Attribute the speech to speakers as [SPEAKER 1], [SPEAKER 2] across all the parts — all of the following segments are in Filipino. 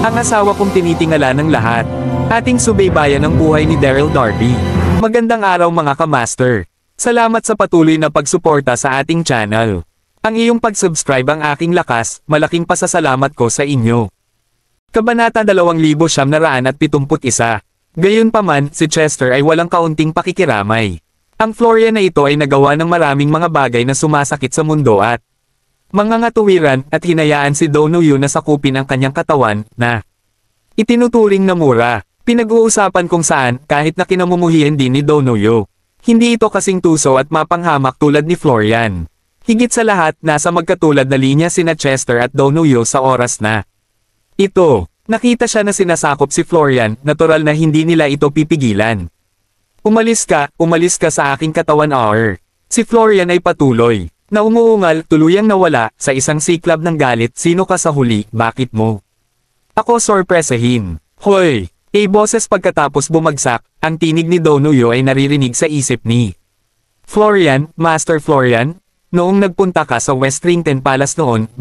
[SPEAKER 1] Ang asawa kong tinitingala ng lahat. Ating subaybayan ang buhay ni Daryl Darby. Magandang araw mga ka-master. Salamat sa patuloy na pagsuporta sa ating channel. Ang iyong pag-subscribe ang aking lakas, malaking pasasalamat ko sa inyo. Kabanata 2971. Gayunpaman, si Chester ay walang kaunting pakikiramay. Ang Florian na ito ay nagawa ng maraming mga bagay na sumasakit sa mundo at mga ngatuwiran at hinayaan si Donohue na sakupin ang kanyang katawan na itinuturing na mura. Pinag-uusapan kung saan kahit na kinamumuhian din ni Donohue. Hindi ito kasing tuso at mapanghamak tulad ni Florian. Higit sa lahat, nasa magkatulad na linya sina Chester at Donohue sa oras na ito. Nakita siya na sinasakop si Florian, natural na hindi nila ito pipigilan. Umalis ka sa aking katawan hour. Si Florian ay patuloy na umuungal, tuluyang nawala sa isang siklab ng galit. Sino ka sa huli, bakit mo ako sorpresahin? Hoy! Boses pagkatapos bumagsak, ang tinig ni Donohue ay naririnig sa isip ni Florian, Master Florian, noong nagpunta ka sa Westrington Palace noon,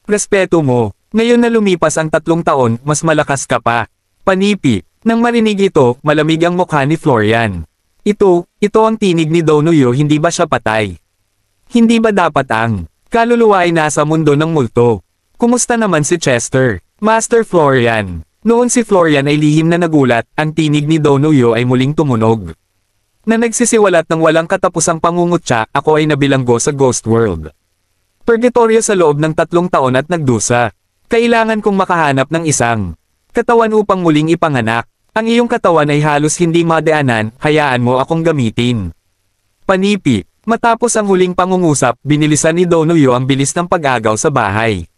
[SPEAKER 1] respeto mo. Ngayon na lumipas ang 3 taon, mas malakas ka pa. Panipi. Nang marinig ito, malamig ang mukha ni Florian. Ito ang tinig ni Donohue, hindi ba siya patay? Hindi ba dapat ang kaluluwa ay nasa mundo ng multo? Kumusta naman si Chester, Master Florian? Noon si Florian ay lihim na nagulat, ang tinig ni Donohue ay muling tumunog. Na nagsisiwalat ng walang katapusang pangungutya, ako ay nabilanggo sa Ghost World. Purgatorio sa loob ng 3 taon at nagdusa. Kailangan kong makahanap ng isang katawan upang muling ipanganak. Ang iyong katawan ay halos hindi madaanan, hayaan mo akong gamitin. Panipi. Matapos ang huling pangungusap, binilisan ni Donohue ang bilis ng pag-agaw sa bahay.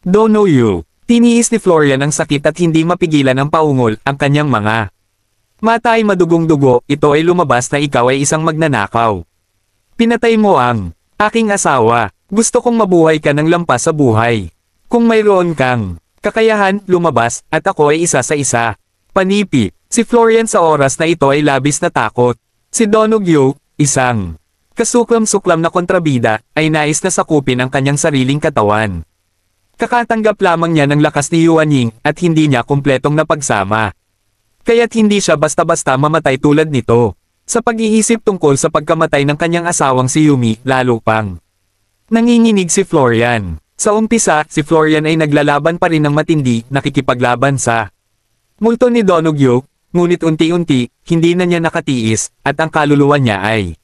[SPEAKER 1] Donohue. Tiniis ni Florian ang sakit at hindi mapigilan ang paungol, ang kanyang mga mata ay madugong-dugo. Ito ay lumabas na ikaw ay isang magnanakaw. Pinatay mo ang aking asawa. Gusto kong mabuhay ka ng lampas sa buhay. Kung mayroon kang kakayahan, lumabas, at ako ay isa sa isa. Panipi. Si Florian sa oras na ito ay labis na takot. Si Donohue, isang kasuklam-suklam na kontrabida, ay nais na sakupin ang kanyang sariling katawan. Kakatanggap lamang niya ng lakas ni Yuan Ying at hindi niya kumpletong napagsama. Kaya't hindi siya basta-basta mamatay tulad nito. Sa pag-iisip tungkol sa pagkamatay ng kanyang asawang si Yumi, lalo pang nanginginig si Florian. Sa umpisa, si Florian ay naglalaban pa rin ng matindi, nakikipaglaban sa multo ni Donohue, ngunit unti-unti, hindi na niya nakatiis, at ang kaluluwa niya ay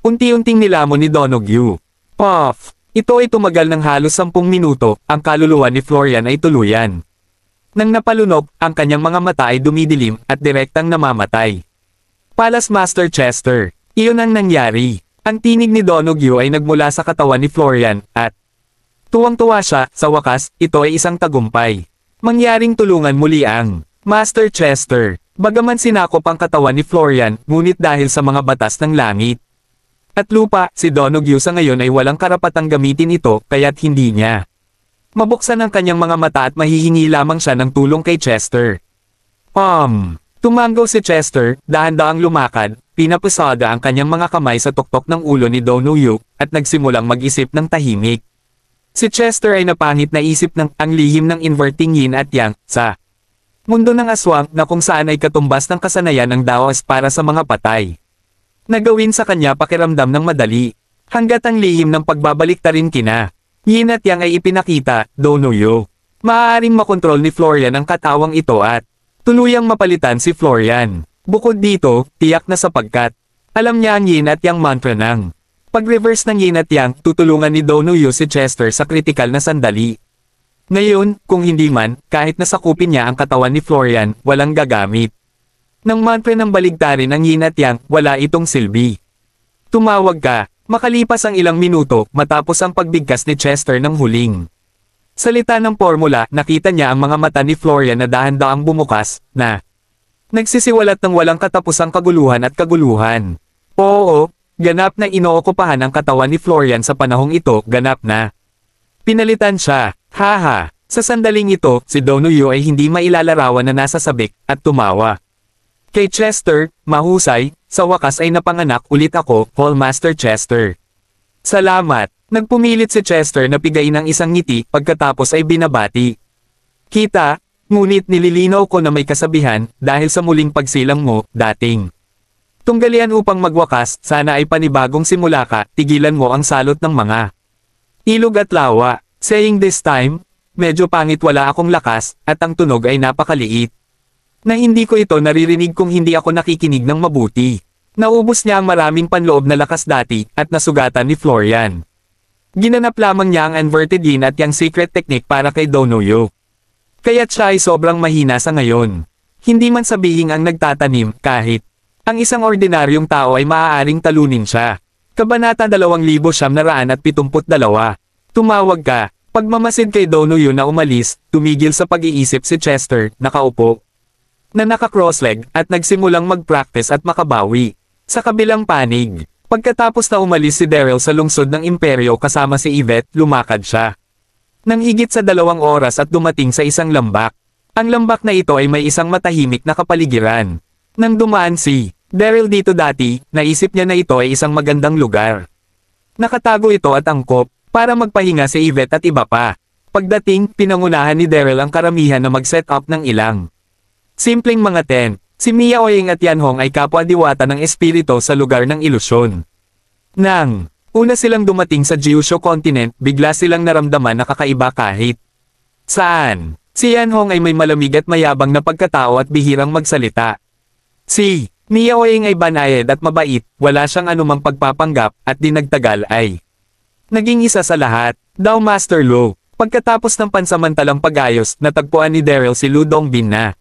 [SPEAKER 1] unti-unting nilamon ni Donohue. Puff! Ito ay tumagal ng halos 10 minuto, ang kaluluwa ni Florian ay tuluyan. Nang napalunok, ang kanyang mga mata ay dumidilim at direktang namamatay. Palace Master Chester. Iyon ang nangyari. Ang tinig ni Donohue ay nagmula sa katawan ni Florian, at tuwang-tuwa siya, sa wakas, ito ay isang tagumpay. Mangyaring tulungan muli ang Master Chester. Bagaman sinakop ang katawan ni Florian, ngunit dahil sa mga batas ng langit at lupa, si Donohue sa ngayon ay walang karapatang gamitin ito, kaya't hindi niya mabuksan ang kanyang mga mata at mahihingi lamang siya ng tulong kay Chester. Tumanggaw si Chester, dahan-daang lumakad, pinapasada ang kanyang mga kamay sa tuktok ng ulo ni Donohue, at nagsimulang mag-isip ng tahimik. Si Chester ay napangit na isip ng ang lihim ng inverting yin at yang, sa mundo ng aswang na kung saan ay katumbas ng kasanayan ng Daos para sa mga patay. Nagawin sa kanya pakiramdam ng madali, hanggat ang lihim ng pagbabalik-tarin kina yin at yang ay ipinakita, Donohue. Maaaring makontrol ni Florian ang katawang ito at tuluyang mapalitan si Florian. Bukod dito, tiyak na sapagkat alam niya ang yin at yang mantra ng pag-reverse ng yin at yang, tutulungan ni Donohue si Chester sa kritikal na sandali. Ngayon, kung hindi man, kahit nasakupin niya ang katawan ni Florian, walang gagamit nang mantra ng baligtarin ang yin at yang, wala itong silbi. Tumawag ka. Makalipas ang ilang minuto, matapos ang pagbigkas ni Chester ng huling salita ng formula, nakita niya ang mga mata ni Florian na dahan-daang bumukas, na nagsisiwalat ng walang katapusang kaguluhan at kaguluhan. Oo, ganap na inookupahan ang katawan ni Florian sa panahong ito, ganap na pinalitan siya. Haha. Sa sandaling ito, si Donohue ay hindi mailalarawan na nasa sabik, at tumawa. Kay Chester, mahusay, sa wakas ay napanganak ulit ako, Paul Master Chester. Salamat. Nagpumilit si Chester na pigain ang isang ngiti, pagkatapos ay binabati. Kita, ngunit nililinaw ko na may kasabihan, dahil sa muling pagsilang mo, dating. Tunggalian upang magwakas, sana ay panibagong simula ka, tigilan mo ang salot ng mga ilog at lawa. Saying this time, medyo pangit wala akong lakas, at ang tunog ay napakaliit. Na hindi ko ito naririnig kung hindi ako nakikinig ng mabuti. Naubos niya ang maraming panloob na lakas dati, at nasugatan ni Florian. Ginanap lamang niya ang inverted yin at yung secret technique para kay Donoyo. Kaya't siya ay sobrang mahina sa ngayon. Hindi man sabihing ang nagtatanim, kahit ang isang ordinaryong tao ay maaaring talunin siya. Kabanata 2972. Tumawag ka. Pagmamasid kay Donoyo na umalis, tumigil sa pag-iisip si Chester, nakaupo na naka-crossleg, at nagsimulang mag-practice at makabawi. Sa kabilang panig, pagkatapos na umalis si Daryl sa lungsod ng imperyo kasama si Yvette, lumakad siya nang higit sa 2 oras at dumating sa isang lambak. Ang lambak na ito ay may isang matahimik na kapaligiran. Nang dumaan si Daryl dito dati, naisip niya na ito ay isang magandang lugar. Nakatago ito at angkop, para magpahinga si Yvette at iba pa. Pagdating, pinangunahan ni Daryl ang karamihan na mag-set up ng ilang simpleng mga tent. Si Mia Oying at Yanhong ay kapwa-diwata ng espiritu sa lugar ng ilusyon. Nang una silang dumating sa Gyusho Continent, bigla silang naramdaman na kakaiba kahit saan. Si Yanhong ay may malamig at mayabang na pagkatao at bihirang magsalita. Si Mia Oying ay banayad at mabait, wala siyang anumang pagpapanggap, at di nagtagal ay naging isa sa lahat, daw Master Lo. Pagkatapos ng pansamantalang pag-ayos, natagpuan ni Daryl si Lu Dongbin na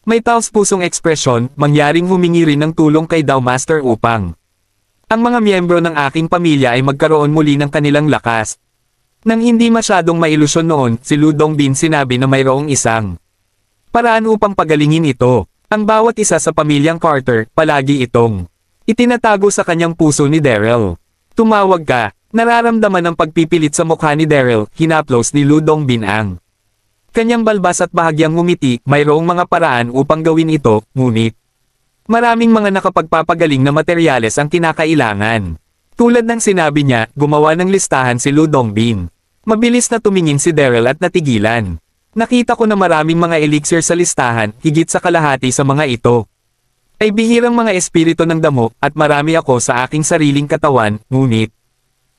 [SPEAKER 1] may taos-pusong ekspresyon, mangyaring humingi rin ng tulong kay Daw Master upang ang mga miyembro ng aking pamilya ay magkaroon muli ng kanilang lakas. Nang hindi masyadong mailusyon noon, si Lu Dongbin sinabi na mayroong isang paraan upang pagalingin ito. Ang bawat isa sa pamilyang Carter, palagi itong itinatago sa kanyang puso ni Daryl. Tumawag ka. Nararamdaman ang pagpipilit sa mukha ni Daryl, hinaplos ni Lu Dongbin ang kanyang balbas at bahagyang ngumiti. Mayroong mga paraan upang gawin ito, ngunit maraming mga nakapagpapagaling na materyales ang kinakailangan. Tulad ng sinabi niya, gumawa ng listahan si Lu Dongbin. Mabilis na tumingin si Daryl at natigilan. Nakita ko na maraming mga elixir sa listahan, higit sa kalahati sa mga ito ay bihirang mga espiritu ng damo, at marami ako sa aking sariling katawan, ngunit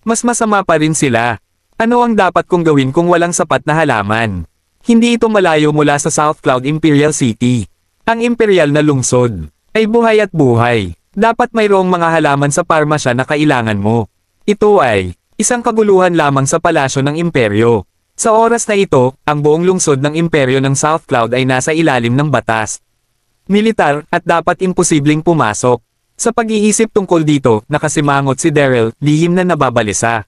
[SPEAKER 1] mas masama pa rin sila. Ano ang dapat kong gawin kung walang sapat na halaman? Hindi ito malayo mula sa South Cloud Imperial City. Ang imperial na lungsod ay buhay at buhay. Dapat mayroong mga halaman sa parmasya na kailangan mo. Ito ay isang kaguluhan lamang sa palasyo ng imperyo. Sa oras na ito, ang buong lungsod ng imperyo ng South Cloud ay nasa ilalim ng batas militar, at dapat imposibleng pumasok. Sa pag-iisip tungkol dito, nakasimangot si Daryl, lihim na nababalisa.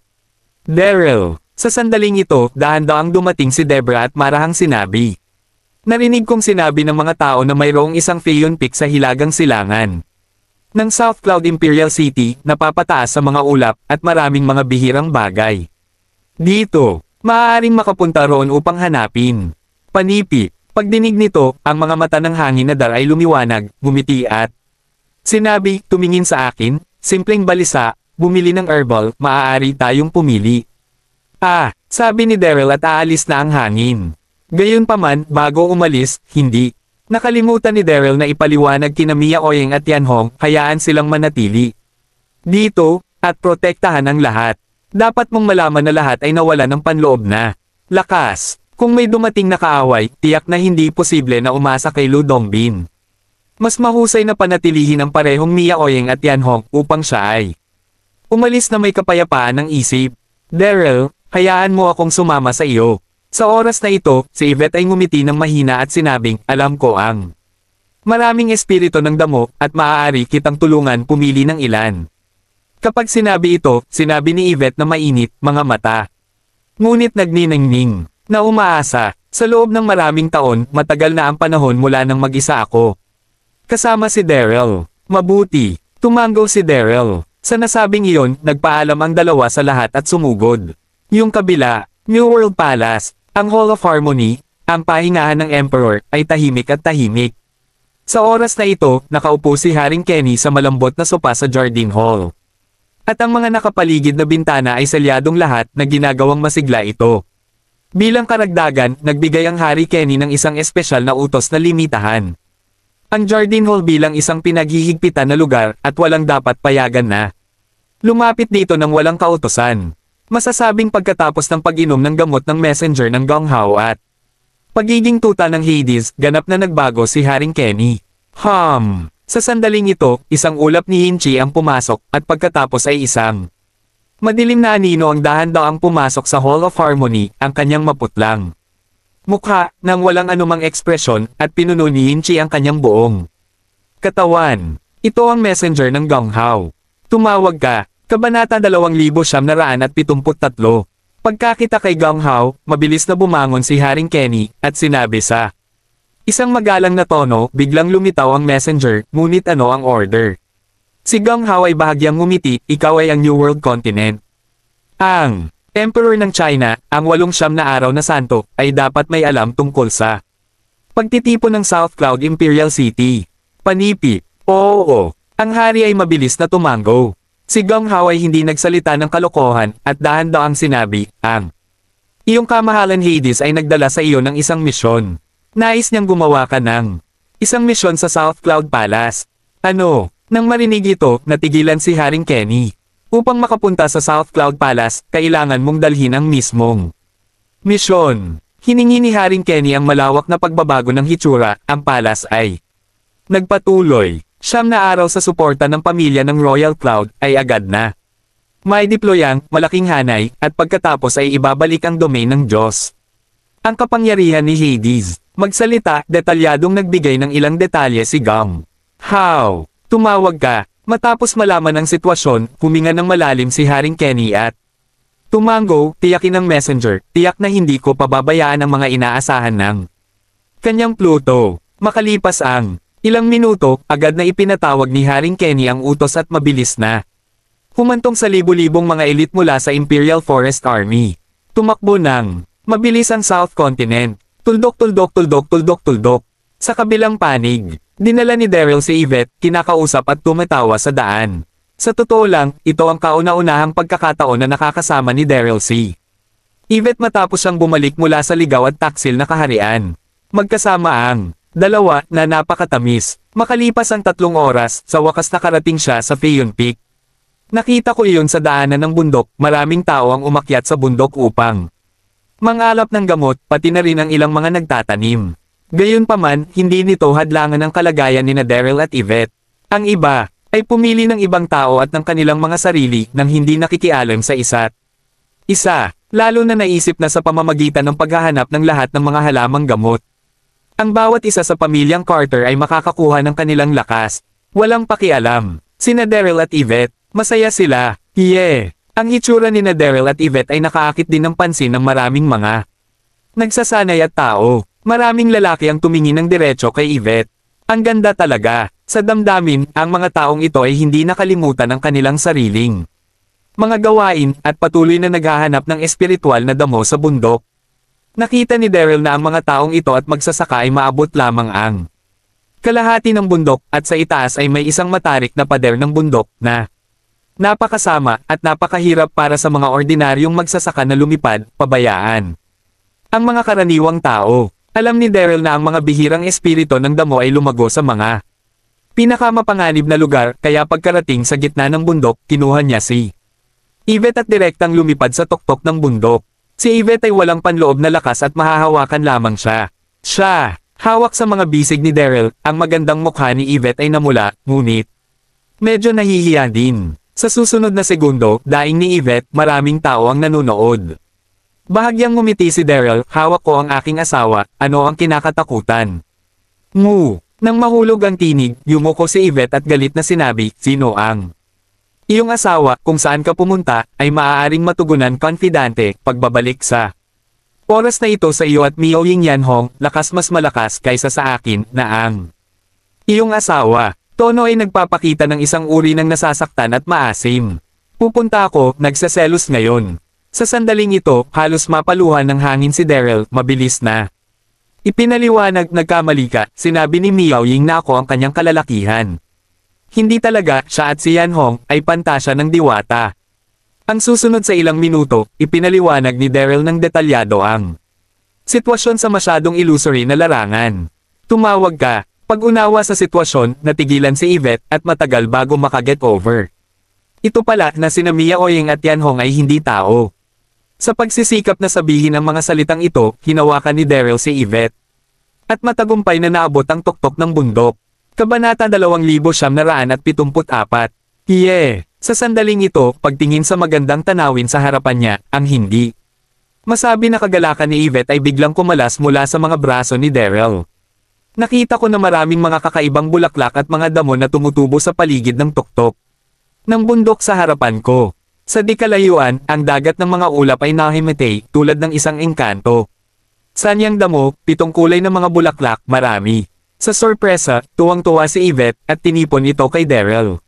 [SPEAKER 1] Daryl, sa sandaling ito, dahan-daang dumating si Debra at marahang sinabi. Narinig kong sinabi ng mga tao na mayroong isang Phaeon Peak sa Hilagang Silangan ng South Cloud Imperial City, napapataas sa mga ulap, at maraming mga bihirang bagay. Dito, maaaring makapunta roon upang hanapin. Panipi, pagdinig nito, ang mga mata ng hangin na dar ay lumiwanag, gumiti at sinabi, tumingin sa akin, simpleng balisa, bumili ng herbal, maaari tayong pumili. Sabi ni Daryl at aalis na ang hangin. Gayunpaman, bago umalis, hindi nakalimutan ni Daryl na ipaliwanag kina Mia Oying at Yanhong, hayaan silang manatili dito, at protektahan ang lahat. Dapat mong malaman na lahat ay nawala ng panloob na lakas. Kung may dumating na kaaway, tiyak na hindi posible na umasa kay Lu Dongbin. Mas mahusay na panatilihin ang parehong Mia Oying at Yanhong upang siya ay umalis na may kapayapaan ng isip. Daryl, hayaan mo akong sumama sa iyo. Sa oras na ito, si Yvette ay ngumiti ng mahina at sinabing, alam ko ang maraming espiritu ng damo, at maaari kitang tulungan pumili ng ilan. Kapag sinabi ito, sinabi ni Yvette na mainit, mga mata. Ngunit nagniningning, na umaasa, sa loob ng maraming taon, matagal na ang panahon mula nang mag-isa ako. Kasama si Daryl. Mabuti. Tumanggaw si Daryl. Sa nasabing iyon, nagpaalam ang dalawa sa lahat at sumugod. Yung kabila, New World Palace, ang Hall of Harmony, ang pahingahan ng Emperor, ay tahimik at tahimik. Sa oras na ito, nakaupo si Haring Kenny sa malambot na sopa sa Jardine Hall. At ang mga nakapaligid na bintana ay salyadong lahat na ginagawang masigla ito. Bilang karagdagan, nagbigay ang Hari Kenny ng isang espesyal na utos na limitahan ang Jardine Hall bilang isang pinaghihigpitan na lugar at walang dapat payagan na lumapit dito ng walang kautosan. Masasabing pagkatapos ng pag-inom ng gamot ng messenger ng Gong Hao at pagiging tuta ng Hades, ganap na nagbago si Haring Kenny. Sa sandaling ito, isang ulap ni Hinchi ang pumasok at pagkatapos ay isang madilim na anino ang dahan-daang pumasok sa Hall of Harmony, ang kanyang maputlang mukha, nang walang anumang ekspresyon, at pinuno ni Hinchi ang kanyang buong katawan. Ito ang messenger ng Gong Hao. Tumawag ka. Kabanata 2973. Pagkakita kay Gong Hao, mabilis na bumangon si Haring Kenny, at sinabi sa isang magalang na tono, biglang lumitaw ang messenger, ngunit ano ang order? Si Gong Hao ay bahagyang ngumiti, ikaw ay ang New World Continent. Ang Emperor ng China, ang 89 na araw na santo, ay dapat may alam tungkol sa pagtitipon ng South Cloud Imperial City. Panipi. Oo. Ang hari ay mabilis na tumango. Si Gong Hao ay hindi nagsalita ng kalokohan, at dahan-daang sinabi, ang iyong kamahalan Hades ay nagdala sa iyo ng isang misyon. Nais niyang gumawa ka ng isang misyon sa South Cloud Palace. Ano? Nang marinig ito, natigilan si Haring Kenny. Upang makapunta sa South Cloud Palace, kailangan mong dalhin ang mismong misyon. Hiningi ni Haring Kenny ang malawak na pagbabago ng hitsura, ang palace ay nagpatuloy. 9 na araw sa suporta ng pamilya ng Royal Cloud, ay agad na may deploy ang malaking hanay, at pagkatapos ay ibabalik ang domain ng Diyos. Ang kapangyarihan ni Hades, magsalita, detalyadong nagbigay ng ilang detalye si Gong Hao. Tumawag ka. Matapos malaman ang sitwasyon, huminga ng malalim si Haring Kenny at tumango, tiyakin ng messenger, tiyak na hindi ko pababayaan ang mga inaasahan ng kanyang Pluto. Makalipas ang ilang minuto, agad na ipinatawag ni Haring Kenny ang utos at mabilis na humantong sa libu-libong mga elite mula sa Imperial Forest Army. Tumakbo ng mabilis ang South Continent. Tuldok. Sa kabilang panig, dinala ni Daryl si Yvette, kinakausap at tumatawa sa daan. Sa totoo lang, ito ang kauna-unahang pagkakataon na nakakasama ni Daryl si Yvette matapos siyang bumalik mula sa ligaw at taksil na kaharian. Magkasama ang dalawa na napakatamis. Makalipas ang 3 oras, sa wakas nakarating siya sa Pheon Peak. Nakita ko iyon sa daanan ng bundok, maraming tao ang umakyat sa bundok upang mangalap ng gamot, pati na rin ang ilang mga nagtatanim. Gayunpaman, hindi nito hadlangan ang kalagayan ni Daryl at Yvette. Ang iba ay pumili ng ibang tao at ng kanilang mga sarili nang hindi nakikialam sa isa't isa, lalo na naisip na sa pamamagitan ng paghahanap ng lahat ng mga halamang gamot. Ang bawat isa sa pamilyang Carter ay makakakuha ng kanilang lakas. Walang pakialam. Sina Daryl at Yvette, masaya sila. Ang hitsura ni Daryl at Yvette ay nakaakit din ng pansin ng maraming mga nagsasanay at tao. Maraming lalaki ang tumingin ng diretso kay Yvette. Ang ganda talaga. Sa damdamin, ang mga taong ito ay hindi nakalimutan ang kanilang sariling mga gawain, at patuloy na naghahanap ng espiritual na damo sa bundok. Nakita ni Daryl na ang mga taong ito at magsasaka ay maabot lamang ang kalahati ng bundok, at sa itaas ay may isang matarik na pader ng bundok na napakasama at napakahirap para sa mga ordinaryong magsasaka na lumipad, pabayaan. Ang mga karaniwang tao. Alam ni Daryl na ang mga bihirang espiritu ng damo ay lumago sa mga pinakamapanganib na lugar, kaya pagkarating sa gitna ng bundok, kinuha niya si Yvette at direktang lumipad sa tuktok ng bundok. Si Yvette ay walang panloob na lakas at mahahawakan lamang siya. Hawak sa mga bisig ni Daryl, ang magandang mukha ni Yvette ay namula, ngunit medyo nahihiya din. Sa susunod na segundo, daing ni Yvette, maraming tao ang nanonood. Bahagyang ngumiti si Daryl, hawak ko ang aking asawa, ano ang kinakatakutan? Nang mahulog ang tinig, yumuko si Yvette at galit na sinabi, sino ang iyong asawa, kung saan ka pumunta, ay maaaring matugunan confidante, pagbabalik sa oras na ito sa iyo at Miao Ying Yanhong, lakas mas malakas kaysa sa akin, na ang iyong asawa. Tono ay nagpapakita ng isang uri ng nasasaktan at maasim. Pupunta ako, nagsaselos ngayon. Sa sandaling ito, halos mapaluhan ng hangin si Daryl, mabilis na ipinaliwanag, nagkamali ka, sinabi ni Miao Ying na ako ang kanyang kalalakihan. Hindi talaga, siya at si Yanhong, ay pantasya ng diwata. Ang susunod sa ilang minuto, ipinaliwanag ni Daryl ng detalyado ang sitwasyon sa masyadong illusory na larangan. Tumawag ka, pag-unawa sa sitwasyon, natigilan si Yvette at matagal bago makaget over. Ito pala na sina Mia Oying at Yan Hong ay hindi tao. Sa pagsisikap na sabihin ang mga salitang ito, hinawakan ni Daryl si Yvette. At matagumpay na naabot ang tuktok ng bundok. Kabanata 2974. Sa sandaling ito, pagtingin sa magandang tanawin sa harapan niya, ang hindi masabi na kagalakan ni Yvette ay biglang kumalas mula sa mga braso ni Daryl. Nakita ko na maraming mga kakaibang bulaklak at mga damo na tumutubo sa paligid ng tuktok ng bundok sa harapan ko. Sa di kalayuan, ang dagat ng mga ulap ay nahimatay tulad ng isang engkanto. Sa niyang damo, 7 kulay ng mga bulaklak, marami. Sa sorpresa, tuwang-tuwa si Yvette at tinipon ito kay Daryl.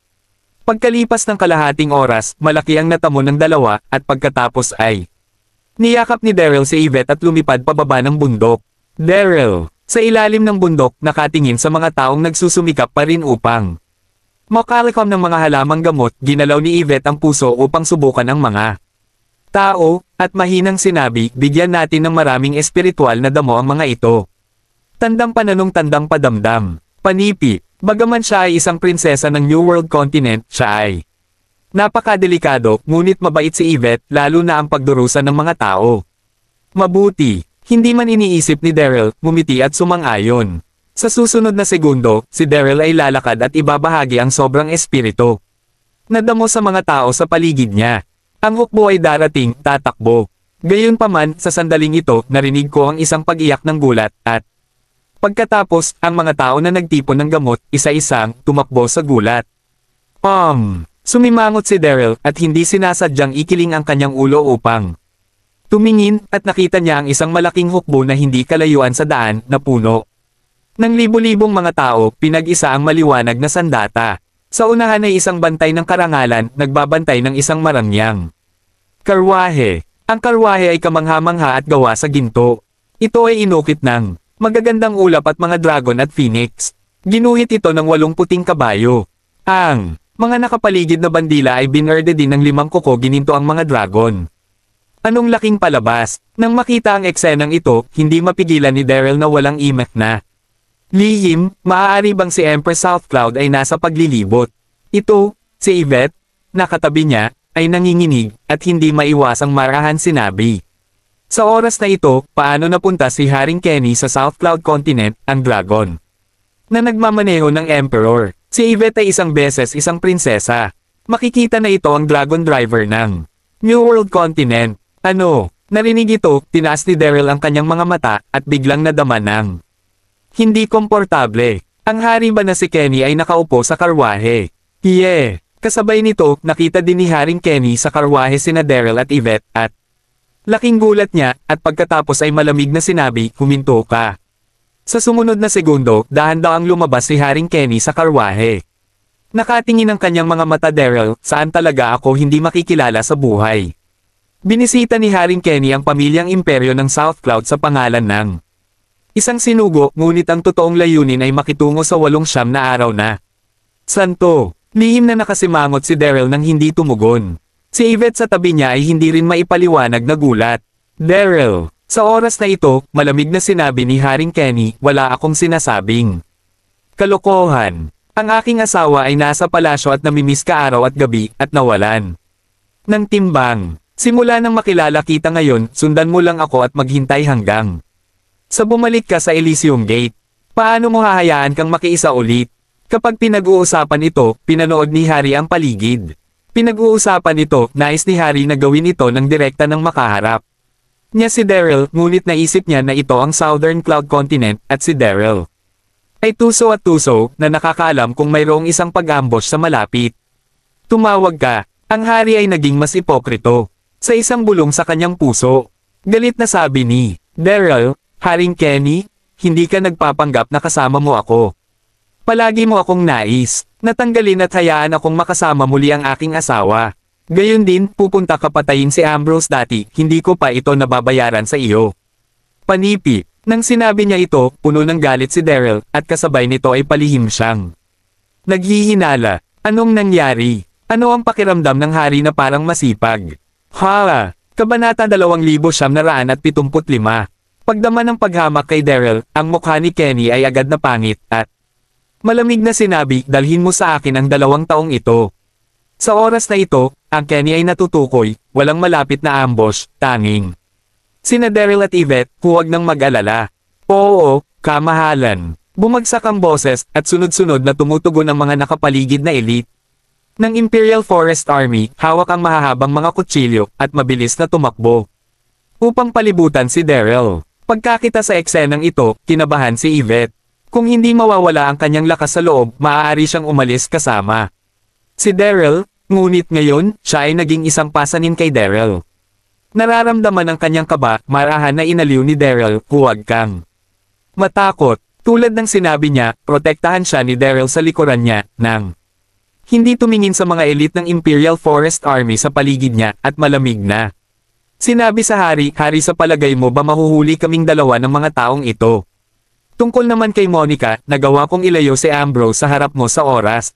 [SPEAKER 1] Pagkalipas ng kalahating oras, malaki ang natamo ng dalawa, at pagkatapos ay niyakap ni Daryl si Yvette at lumipad pababa ng bundok. Daryl, sa ilalim ng bundok, nakatingin sa mga taong nagsusumikap pa rin upang makalikom ng mga halamang gamot, ginalaw ni Yvette ang puso upang subukan ang mga tao, at mahinang sinabi, bigyan natin ng maraming espiritual na damo ang mga ito. Tandang pananong tandang padamdam. Panipi. Bagaman siya ay isang prinsesa ng New World Continent, siya ay napakadelikado, ngunit mabait si Yvette, lalo na ang pagdurusa ng mga tao. Mabuti. Hindi man iniisip ni Daryl, ngumiti at sumang-ayon. Sa susunod na segundo, si Daryl ay lalakad at ibabahagi ang sobrang espiritu. Nadamo sa mga tao sa paligid niya. Ang hukbo ay darating, tatakbo. Gayunpaman, sa sandaling ito, narinig ko ang isang pag-iyak ng gulat, at pagkatapos, ang mga tao na nagtipon ng gamot, isa-isang, tumakbo sa gulat. Sumimangot si Daryl, at hindi sinasadyang ikiling ang kanyang ulo upang tumingin, at nakita niya ang isang malaking hukbo na hindi kalayuan sa daan, na puno ng libo-libong mga tao, pinag-isa ang maliwanag na sandata. Sa unahan ay isang bantay ng karangalan, nagbabantay ng isang marangyang karwahe. Ang karwahe ay kamangha-mangha at gawa sa ginto. Ito ay inukit ng magagandang ulap at mga dragon at phoenix. Ginuhit ito ng 8 puting kabayo. Ang mga nakapaligid na bandila ay binerde din ng 5 kuko, gininto ang mga dragon. Anong laking palabas! Nang makita ang eksenang ito, hindi mapigilan ni Daryl na walang imek na lihim, maaari bang si Empress Southcloud ay nasa paglilibot? Ito, si Yvette, nakatabi niya, ay nanginginig, at hindi maiwasang marahan sinabi. Sa oras na ito, paano napunta si Haring Kenny sa South Cloud Continent, ang dragon na nagmamaneho ng Emperor? Si Yvette ay isang beses isang prinsesa. Makikita na ito ang dragon driver ng New World Continent. Ano? Narinig ito, tinaas ni Daryl ang kanyang mga mata, at biglang nadama ng hindi komportable. Ang hari ba na si Kenny ay nakaupo sa karwahe? Kasabay nito, nakita din ni Haring Kenny sa karwahe sina Daryl at Yvette, at laking gulat niya, at pagkatapos ay malamig na sinabi, huminto ka. Sa sumunod na segundo, dahan-dahang lumabas si Haring Kenny sa karwahe. Nakatingin ang kanyang mga mata. Daryl, saan talaga ako hindi makikilala sa buhay? Binisita ni Haring Kenny ang pamilyang imperyo ng South Cloud sa pangalan ng isang sinugo, ngunit ang totoong layunin ay makitungo sa 89 na araw na santo. Lihim na nakasimangot si Daryl nang hindi tumugon. Si Yvette sa tabi niya ay hindi rin maipaliwanag na gulat. Daryl, sa oras na ito, malamig na sinabi ni Haring Kenny, wala akong sinasabing kalokohan. Ang aking asawa ay nasa palasyo at namimiss ka araw at gabi, at nawalan ng timbang. Simula nang makilala kita ngayon, sundan mo lang ako at maghintay hanggang sa bumalik ka sa Elysium Gate. Paano mo hahayaan kang makiisa ulit? Kapag pinag-uusapan ito, pinanood ni Harry ang paligid. Pinag-uusapan ito, nais ni Harry na gawin ito ng direkta ng makaharap niya si Daryl, ngunit naisip niya na ito ang Southern Cloud Continent, at si Daryl ay tuso at tuso, na nakakaalam kung mayroong isang pag-ambush sa malapit. Tumawag ka. Ang hari ay naging mas ipokrito. Sa isang bulong sa kanyang puso, galit na sabi ni Daryl, Haring Kenny, hindi ka nagpapanggap na kasama mo ako. Palagi mo akong nais na tanggalin at hayaan akong makasama muli ang aking asawa. Gayon din, pupunta ka patayin si Ambrose dati, hindi ko pa ito nababayaran sa iyo. Panipi. Nang sinabi niya ito, puno ng galit si Daryl, at kasabay nito ay palihim siyang naghihinala. Anong nangyari? Ano ang pakiramdam ng hari na parang masipag? Hala! Kabanata 2975. Pagdama ng paghamak kay Daryl, ang mukha ni Kenny ay agad na pangit, at malamig na sinabi, dalhin mo sa akin ang 2 taong ito. Sa oras na ito, ang Kenny ay natutukoy, walang malapit na ambush, tanging sina Daryl at Yvette, huwag nang mag-alala. Oo, kamahalan. Bumagsak ang boses, at sunod-sunod na tumutugon ang mga nakapaligid na elite ng Imperial Forest Army, hawak ang mahahabang mga kutsilyo, at mabilis na tumakbo upang palibutan si Daryl. Pagkakita sa eksenang ito, kinabahan si Yvette. Kung hindi mawawala ang kanyang lakas sa loob, maaari siyang umalis kasama si Daryl, ngunit ngayon, siya ay naging isang pasanin kay Daryl. Nararamdaman ang kanyang kaba, marahan na inaliw ni Daryl, huwag kang matakot. Tulad ng sinabi niya, protektahan siya ni Daryl sa likuran niya, nang hindi tumingin sa mga elite ng Imperial Forest Army sa paligid niya, at malamig na sinabi sa hari, hari sa palagay mo ba mahuhuli kaming 2 ng mga taong ito? Tungkol naman kay Monica, nagawa kong ilayo si Ambrose sa harap mo sa oras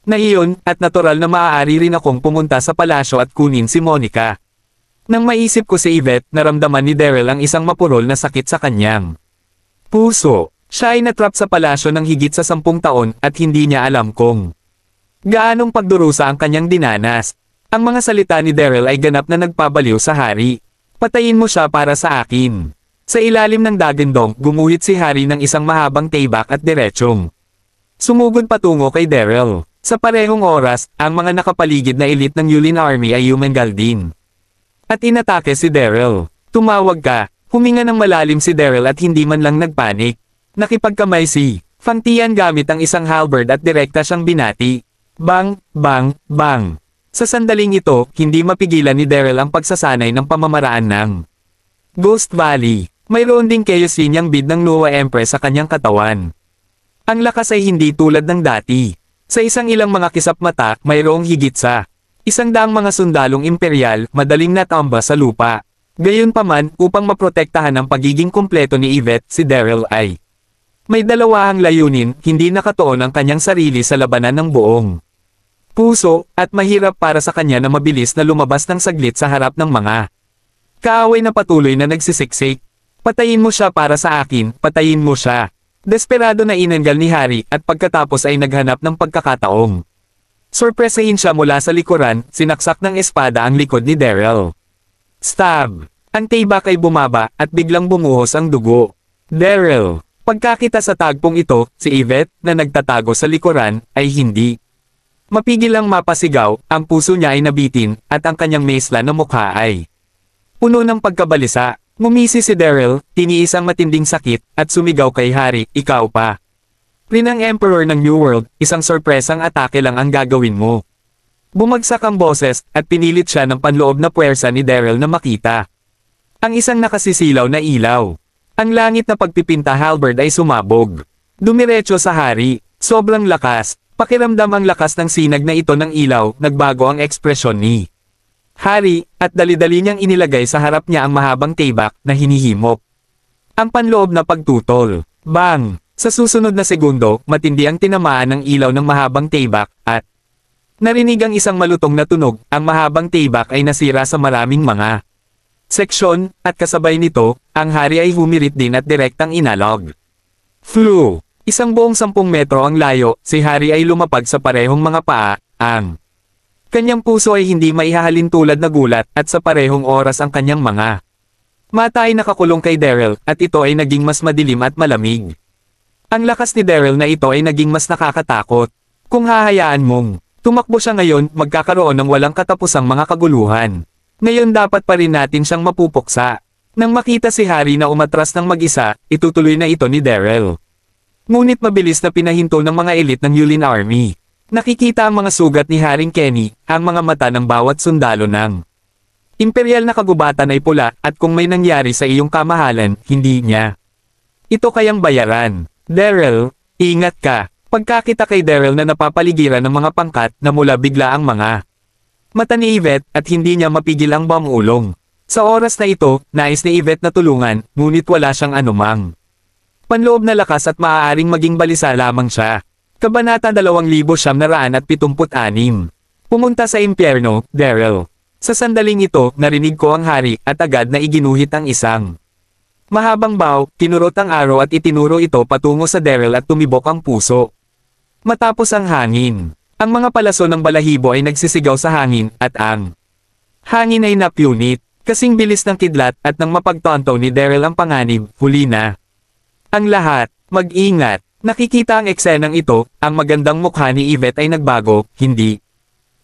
[SPEAKER 1] na iyon, at natural na maaari rin akong pumunta sa palasyo at kunin si Monica. Nang maisip ko si Yvette, naramdaman ni Daryl ang isang mapurol na sakit sa kanyang puso. Siya ay natrap sa palasyo ng higit sa 10 taon, at hindi niya alam kung gaanong pagdurusa ang kanyang dinanas. Ang mga salita ni Daryl ay ganap na nagpabaliw sa hari. Patayin mo siya para sa akin. Sa ilalim ng dagandong, gumuhit si hari ng isang mahabang taybak at diretsyong sumugod patungo kay Daryl. Sa parehong oras, ang mga nakapaligid na elite ng Yulin Army ay humengal din at inatake si Daryl. Tumawag ka. Huminga ng malalim si Daryl at hindi man lang nagpanik. Nakipagkamay si Fang Tian gamit ang isang halberd at direkta siyang binati. Bang, bang, bang. Sa sandaling ito, hindi mapigilan ni Daryl ang pagsasanay ng pamamaraan ng Ghost Valley. Mayroon ding chaos yin yang bid ng Nuwa Empress sa kanyang katawan. Ang lakas ay hindi tulad ng dati. Sa isang ilang mga kisap mata, mayroong higit sa 100 mga sundalong imperial, madaling natamba sa lupa. Gayunpaman, upang maprotektahan ang pagiging kumpleto ni Yvette, si Daryl ay may 2 layunin, hindi nakatuon ang kanyang sarili sa labanan ng buong puso, at mahirap para sa kanya na mabilis na lumabas ng saglit sa harap ng mga kaaway na patuloy na nagsisiksik. Patayin mo siya para sa akin, patayin mo siya. Desperado na inenggal ni Harry, at pagkatapos ay naghanap ng pagkakataong sorpresahin siya mula sa likuran, sinaksak ng espada ang likod ni Daryl. Stab! Ang taybak ay bumaba, at biglang bumuhos ang dugo. Daryl! Pagkakita sa tagpong ito, si Yvette, na nagtatago sa likuran, ay hindi mapigil ang mapasigaw, ang puso niya ay nabitin, at ang kanyang mesla na mukha ay puno ng pagkabalisa. Ngumisi si Daryl, tiniis ang matinding sakit, at sumigaw kay Harry, ikaw pa rin ang Emperor ng New World, isang sorpresang atake lang ang gagawin mo. Bumagsak ang boses, at pinilit siya ng panloob na puwersa ni Daryl na makita ang isang nakasisilaw na ilaw. Ang langit na pagpipinta halberd ay sumabog. Dumiretso sa hari, sobrang lakas, pakiramdam ang lakas ng sinag na ito ng ilaw, nagbago ang ekspresyon ni Harry, at dali-dali niyang inilagay sa harap niya ang mahabang taybak na hinihimok ang panloob na pagtutol. Bang! Sa susunod na segundo, matindi ang tinamaan ng ilaw ng mahabang taybak, at narinig ang isang malutong na tunog. Ang mahabang taybak ay nasira sa maraming mga seksyon, at kasabay nito, ang hari ay humirit din at direktang inalog. Flu! Isang buong 10 metro ang layo, si Harry ay lumapag sa parehong mga paa, ang kanyang puso ay hindi maihahalin tulad na gulat, at sa parehong oras ang kanyang mga mata ay nakakulong kay Daryl, at ito ay naging mas madilim at malamig. Ang lakas ni Daryl na ito ay naging mas nakakatakot. Kung hahayaan mong tumakbo siya ngayon, magkakaroon ng walang katapusang mga kaguluhan. Ngayon dapat pa rin natin siyang mapupuksa. Nang makita si Harry na umatras ng mag-isa, itutuloy na ito ni Daryl. Ngunit mabilis na pinahinto ng mga elite ng Yulin Army. Nakikita ang mga sugat ni Haring Kenny, ang mga mata ng bawat sundalo ng imperial na kagubatan ay pula, at kung may nangyari sa iyong kamahalan, hindi niya ito kayang bayaran. Daryl, ingat ka. Pagkakita kay Daryl na napapaligiran ng mga pangkat, namula bigla ang mga mata ni Yvette, at hindi niya mapigil ang bamulong. Sa oras na ito, nais ni Yvette na tulungan, ngunit wala siyang anumang panloob na lakas at maaaring maging balisa lamang siya. Kabanata 2976. Pumunta sa impyerno, Daryl. Sa sandaling ito, narinig ko ang hari at agad na iginuhit ang isang mahabang bow, kinurot ang araw at itinuro ito patungo sa Daryl at tumibok ang puso. Matapos ang hangin, ang mga palaso ng balahibo ay nagsisigaw sa hangin at ang hangin ay napunit, kasing bilis ng kidlat at nang mapagtanto ni Daryl ang panganib, huli na. Ang lahat, mag-ingat, nakikita ang eksenang ito, ang magandang mukha ni Yvette ay nagbago, hindi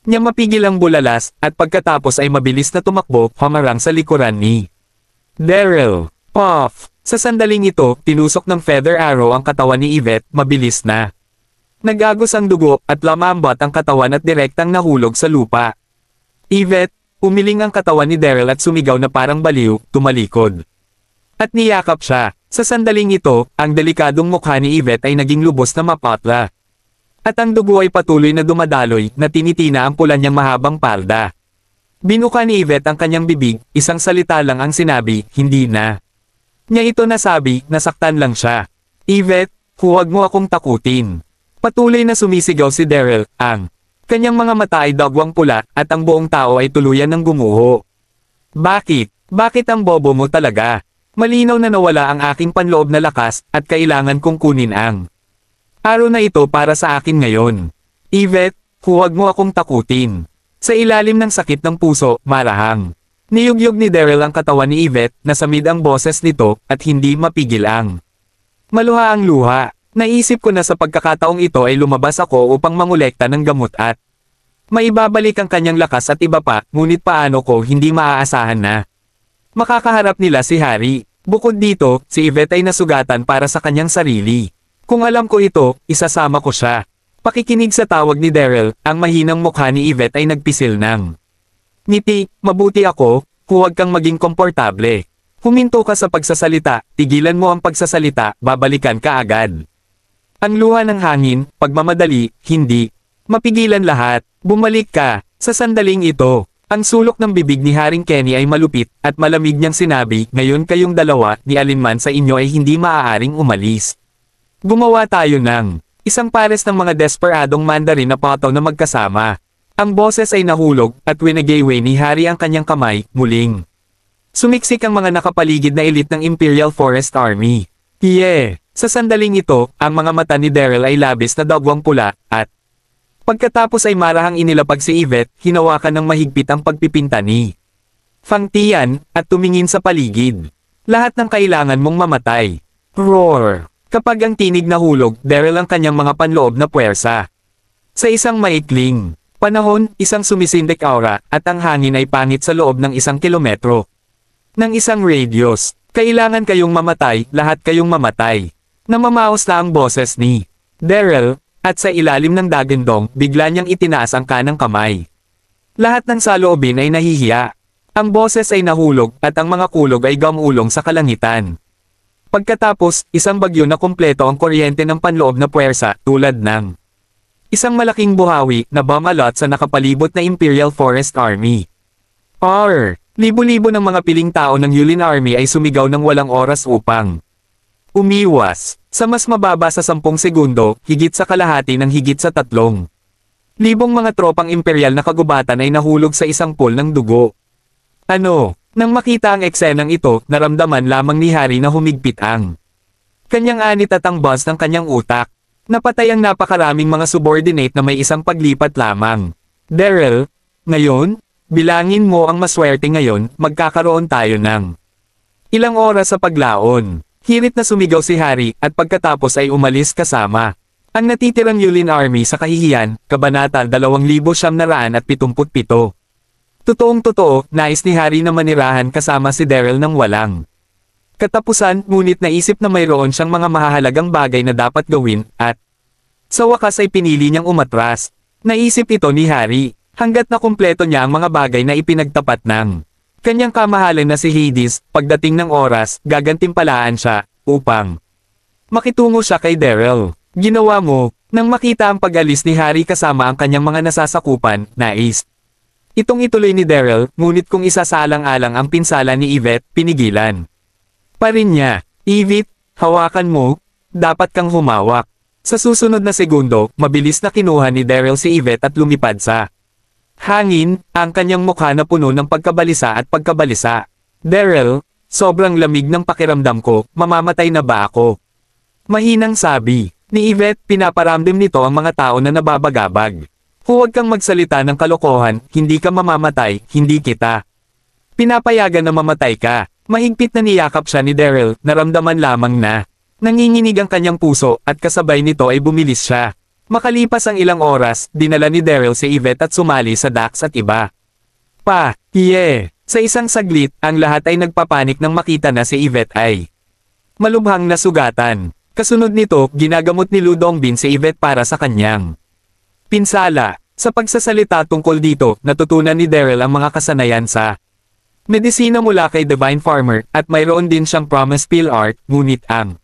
[SPEAKER 1] niya mapigil ang bulalas, at pagkatapos ay mabilis na tumakbo, hamarang sa likuran ni Daryl. Puff! Sa sandaling ito, tinusok ng feather arrow ang katawan ni Yvette, mabilis na. Nagagos ang dugo, at lamambot ang katawan at direktang nahulog sa lupa. Yvette, umiling ang katawan ni Daryl at sumigaw na parang baliw, tumalikod. At niyakap siya. Sa sandaling ito, ang delikadong mukha ni Yvette ay naging lubos na mapatla. At ang dugo ay patuloy na dumadaloy, na tinitina ang pula niyang mahabang palda. Binuka ni Yvette ang kanyang bibig, isang salita lang ang sinabi, hindi na. Niya ito nasabi, nasaktan lang siya. Yvette, huwag mo akong takutin. Patuloy na sumisigaw si Daryl, ang kanyang mga mata ay dagwang pula, at ang buong tao ay tuluyan ng gumuho. Bakit? Bakit ang bobo mo talaga? Malinaw na nawala ang aking panloob na lakas, at kailangan kong kunin ang araw na ito para sa akin ngayon. Yvette, huwag mo akong takutin. Sa ilalim ng sakit ng puso, marahang niyugyug ni Daryl ang katawan ni Yvette, nasamid ang boses nito, at hindi mapigil ang maluha ang luha. Naisip ko na sa pagkakataong ito ay lumabas ako upang mangolekta ng gamot at maibabalik ang kanyang lakas at iba pa, ngunit paano ko hindi maaasahan na makakaharap nila si Harry. Bukod dito, si Yvette ay nasugatan para sa kanyang sarili. Kung alam ko ito, isasama ko siya. Pakikinig sa tawag ni Daryl, ang mahinang mukha ni Yvette ay nagpisil ng ngiti. Mabuti ako, huwag kang maging komportable. Huminto ka sa pagsasalita, tigilan mo ang pagsasalita, babalikan ka agad. Ang luha ng hangin, pagmamadali, hindi mapigilan lahat. Bumalik ka. Sa sandaling ito, ang sulok ng bibig ni Haring Kenny ay malupit, at malamig niyang sinabi, ngayon kayong dalawa, ni alinman sa inyo ay hindi maaaring umalis. Gumawa tayo ng isang pares ng mga desperadong mandarin na pataw na magkasama. Ang boses ay nahulog, at winagayway ni Harry ang kanyang kamay, muling. Sumiksik ang mga nakapaligid na elite ng Imperial Forest Army. Sa sandaling ito, ang mga mata ni Daryl ay labis na dagwang pula, at pagkatapos ay marahang inilapag si Yvette, hinawakan ng mahigpit ang pagpipinta ni Fang Tian, at tumingin sa paligid. Lahat ng kailangan mong mamatay. Roar! Kapag ang tinig nahulog, Daryl ang kanyang mga panloob na puwersa. Sa isang maikling panahon, isang sumisindik aura, at ang hangin ay pangit sa loob ng 1 kilometro. Ng isang radius, kailangan kayong mamatay, lahat kayong mamatay. Namamaos na ang boses ni Daryl, at sa ilalim ng dagandong, bigla niyang itinaas ang kanang kamay. Lahat ng saloobin ay nahihiya. Ang boses ay nahulog, at ang mga kulog ay gamulong sa kalangitan. Pagkatapos, isang bagyo na kumpleto ang kuryente ng panloob na puwersa, tulad ng isang malaking buhawi na bumalot sa nakapalibot na Imperial Forest Army. Libo-libo ng mga piling tao ng Yulin Army ay sumigaw ng walang oras upang umiwas. Sa mas mababa sa 10 segundo, higit sa kalahati ng higit sa 3,000 mga tropang imperial na kagubatan ay nahulog sa isang pool ng dugo. Nang makita ang eksenang ito, naramdaman lamang ni Harry na humigpit ang kanyang anit at ang buzz ng kanyang utak. Napatay ang napakaraming mga subordinate na may isang paglipat lamang. Daryl, ngayon, bilangin mo ang maswerte ngayon, magkakaroon tayo ng ilang oras sa paglaon. Hirit na sumigaw si Harry, at pagkatapos ay umalis kasama ang natitirang Yulin Army sa kahihiyan, Kabanata 2977. Totoong-totoo, nais ni Harry na manirahan kasama si Daryl ng walang katapusan, ngunit naisip na mayroon siyang mga mahahalagang bagay na dapat gawin, at sa wakas ay pinili niyang umatras. Naisip ito ni Harry, hanggat na kumpleto niya ang mga bagay na ipinagtapat ng kanyang kamahalan na si Hades, pagdating ng oras, gagantimpalaan siya, upang makitungo siya kay Daryl. Ginawa mo, nang makita ang pag-alis ni Harry kasama ang kanyang mga nasasakupan, nais itong ituloy ni Daryl, ngunit kung isasaalang-alang ang pinsala ni Yvette, pinigilan pa rin niya. Yvette, hawakan mo, dapat kang humawak. Sa susunod na segundo, mabilis na kinuha ni Daryl si Yvette at lumipad sa Hangin, ang kanyang mukha na puno ng pagkabalisa at pagkabalisa. Daryl, sobrang lamig ng pakiramdam ko, mamamatay na ba ako? Mahinang sabi ni Yvette, pinaparamdam nito ang mga tao na nababagabag. Huwag kang magsalita ng kalokohan, hindi ka mamamatay, hindi kita. Pinapayagan na mamatay ka. Mahigpit na niyakap siya ni Daryl, naramdaman lamang na nanginginig ang kanyang puso at kasabay nito ay bumilis siya. Makalipas ang ilang oras, dinala ni Daryl si Yvette at sumali sa Dax at iba. Sa isang saglit, ang lahat ay nagpapanik nang makita na si Yvette ay malubhang nasugatan. Kasunod nito, ginagamot ni Lu Dongbin si Yvette para sa kanyang pinsala. Sa pagsasalita tungkol dito, natutunan ni Daryl ang mga kasanayan sa medisina mula kay Divine Farmer at mayroon din siyang promise pill art, ngunit ang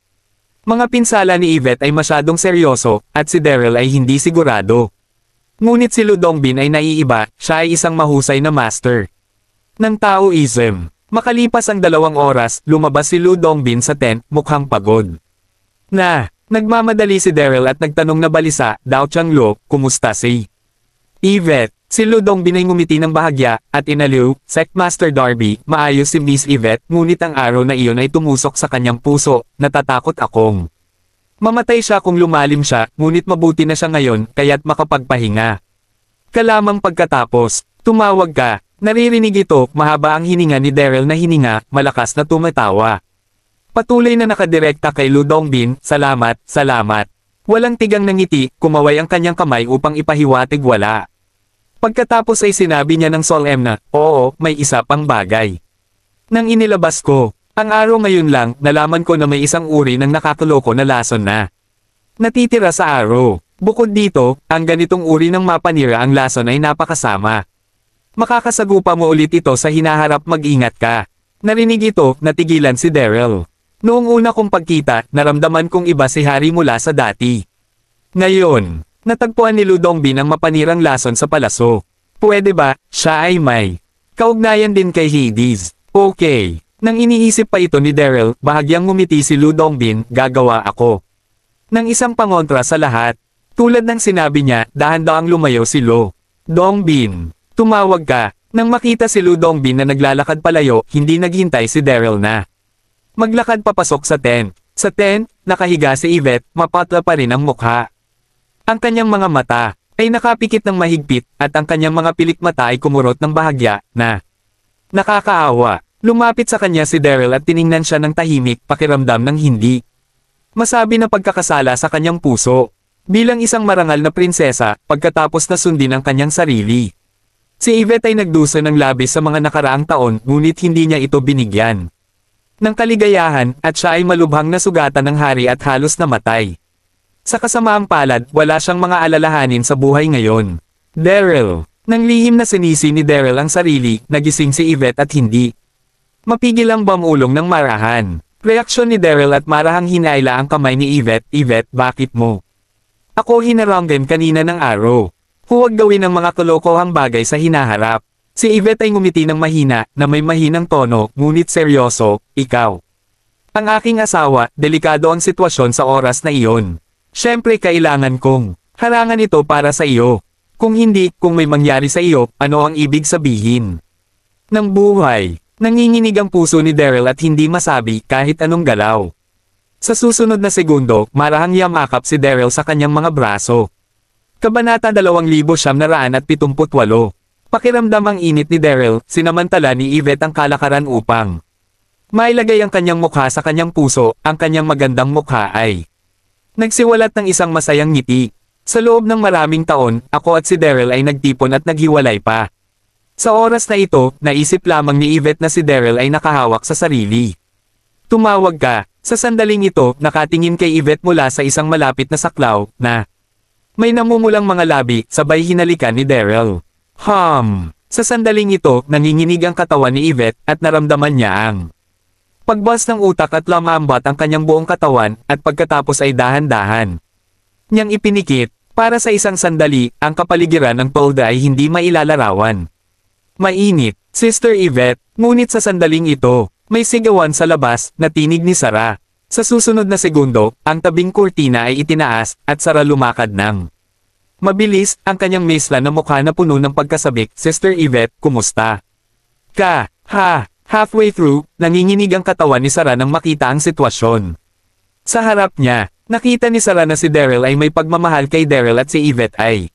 [SPEAKER 1] mga pinsala ni Yvette ay masyadong seryoso at si Daryl ay hindi sigurado. Ngunit si Lu Dongbin ay naiiba, siya ay isang mahusay na master ng Taoism. Makalipas ang 2 oras, lumabas si Lu Dongbin sa tent, mukhang pagod. Nagmamadali si Daryl at nagtanong na balisa, Dao Changlo, kumusta si Yvette? Si Lu Dongbin ay ngumiti ng bahagya, at inaliw, Sectmaster Darby, maayos si Miss Yvette, ngunit ang araw na iyon ay tumusok sa kanyang puso, natatakot akong mamatay siya kung lumalim siya, ngunit mabuti na siya ngayon, kaya't makapagpahinga. Kalamang pagkatapos, tumawag ka, naririnig ito, mahaba ang hininga ni Daryl na hininga, malakas na tumatawa. Patuloy na nakadirekta kay Lu Dongbin, salamat, salamat. Walang tigang ng ngiti, kumaway ang kanyang kamay upang ipahiwatig wala. Pagkatapos ay sinabi niya ng solemn na, oo, may isa pang bagay. Nang inilabas ko, ang araw ngayon lang, nalaman ko na may isang uri ng nakakaloko na lason na natitira sa araw. Bukod dito, ang ganitong uri ng mapanira ang lason ay napakasama. Makakasagupa mo ulit ito sa hinaharap, mag-ingat ka. Narinig ito, natigilan si Daryl. Noong una kong pagkita, naramdaman kong iba si Harry mula sa dati. Ngayon, natagpuan ni Lu Dongbin ang mapanirang lason sa palaso. Pwede ba, siya ay may kaugnayan din kay Hades? Okay. Nang iniisip pa ito ni Daryl, bahagyang ngumiti si Lu Dongbin, gagawa ako ng isang pangontra sa lahat. Tulad ng sinabi niya, dahan-daang lumayo si Lu Dongbin. Tumawag ka. Nang makita si Lu Dongbin na naglalakad palayo, hindi naghintay si Daryl na maglakad papasok sa tent. Sa tent, nakahiga si Yvette, mapatla pa rin ang mukha. Ang kanyang mga mata ay nakapikit ng mahigpit at ang kanyang mga pilik mata ay kumurot ng bahagya na nakakaawa. Lumapit sa kanya si Daryl at tiningnan siya ng tahimik, pakiramdam ng hindi masabi na pagkakasala sa kanyang puso. Bilang isang marangal na prinsesa, pagkatapos na sundin ang kanyang sarili. Si Yvette ay nagdusa ng labis sa mga nakaraang taon, ngunit hindi niya ito binigyan ng kaligayahan, at siya ay malubhang nasugatan ng hari at halos namatay. Sa kasamaang palad, wala siyang mga alalahanin sa buhay ngayon. Daryl. Nang lihim na sinisi ni Daryl ang sarili, nagising si Yvette at hindi mapigil ang bamulong ng marahan. Reaksyon ni Daryl at marahang hinaila ang kamay ni Yvette, Yvette, bakit mo ako hinaranggan kanina ng araw? Huwag gawin ang mga kalokohang bagay sa hinaharap. Si Yvette ay ngumiti ng mahina, na may mahinang tono, ngunit seryoso, ikaw ang aking asawa, delikado ang sitwasyon sa oras na iyon. Siyempre kailangan kong harangan ito para sa iyo. Kung hindi, kung may mangyari sa iyo, ano ang ibig sabihin ng buhay? Nanginginig ang puso ni Daryl at hindi masabi kahit anong galaw. Sa susunod na segundo, marahang yamakap si Daryl sa kanyang mga braso. Kabanata 2978. Pakiramdam ang init ni Daryl, sinamantala ni Yvette ang kalakaran upang mailagay ang kanyang mukha sa kanyang puso, ang kanyang magandang mukha ay nagsiwalat ng isang masayang ngiti. Sa loob ng maraming taon, ako at si Daryl ay nagtipon at naghiwalay pa. Sa oras na ito, naisip lamang ni Yvette na si Daryl ay nakahawak sa sarili. Tumawag ka. Sa sandaling ito, nakatingin kay Yvette mula sa isang malapit na saklaw, na may namumulang mga labi, sabay hinalikan ni Daryl. Sa sandaling ito, nanginginig ang katawan ni Yvette, at naramdaman niya ang pagbas ng utak at lamambat ang kanyang buong katawan, at pagkatapos ay dahan-dahan niyang ipinikit. Para sa isang sandali, ang kapaligiran ng tolda ay hindi mailalarawan. Mainit, Sister Yvette, ngunit sa sandaling ito, may sigawan sa labas, na tinig ni Sarah. Sa susunod na segundo, ang tabing kurtina ay itinaas, at Sarah lumakad ng Mabilis, ang kanyang maisla na mukha na puno ng pagkasabik, Sister Yvette, kumusta? Halfway through, nanginginig ang katawan ni Sarah nang makita ang sitwasyon. Sa harap niya, nakita ni Sarah na si Daryl ay may pagmamahal kay Daryl at si Yvette ay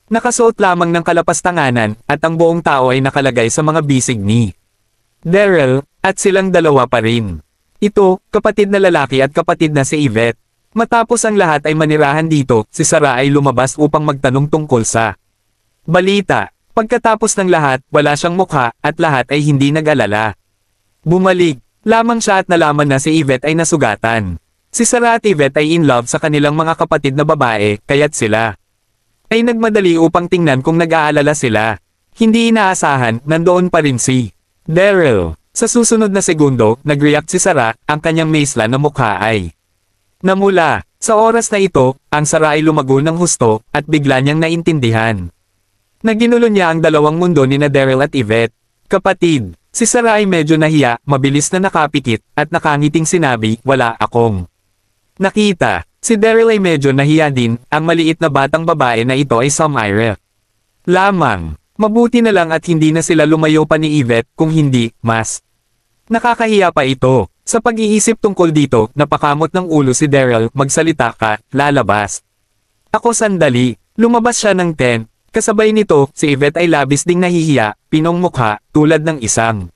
[SPEAKER 1] nakasuot lamang ng kalapastanganan, at ang buong tao ay nakalagay sa mga bisig ni Daryl, at silang dalawa pa rin. Ito, kapatid na lalaki at kapatid na si Yvette. Matapos ang lahat ay manirahan dito, si Sarah ay lumabas upang magtanong tungkol sa balita. Pagkatapos ng lahat, wala siyang mukha, at lahat ay hindi nag-alala. Bumalik lamang siya at nalaman na si Yvette ay nasugatan. Si Sarah at Yvette ay in love sa kanilang mga kapatid na babae, kaya't sila ay nagmadali upang tingnan kung nag-aalala sila. Hindi inaasahan, nandoon pa rin si Daryl. Sa susunod na segundo, nag-react si Sarah, ang kanyang maisla na mukha ay namula. Sa oras na ito, ang Sarah ay lumago ng husto, at bigla niyang naintindihan. Naginulo niya ang dalawang mundo ni na Daryl at Yvette. Kapatid, si Sarah ay medyo nahiya, mabilis na nakapikit, at nakangiting sinabi, wala akong nakita. Si Daryl ay medyo nahiya din, ang maliit na batang babae na ito ay Samira lamang. Mabuti na lang at hindi na sila lumayo pa ni Yvette, kung hindi, mas nakakahiya pa ito. Sa pag-iisip tungkol dito, napakamot ng ulo si Daryl, magsalita ka, lalabas. Ako sandali, lumabas siya ng tent, kasabay nito, si Yvette ay labis ding nahihiya, pinong mukha, tulad ng isang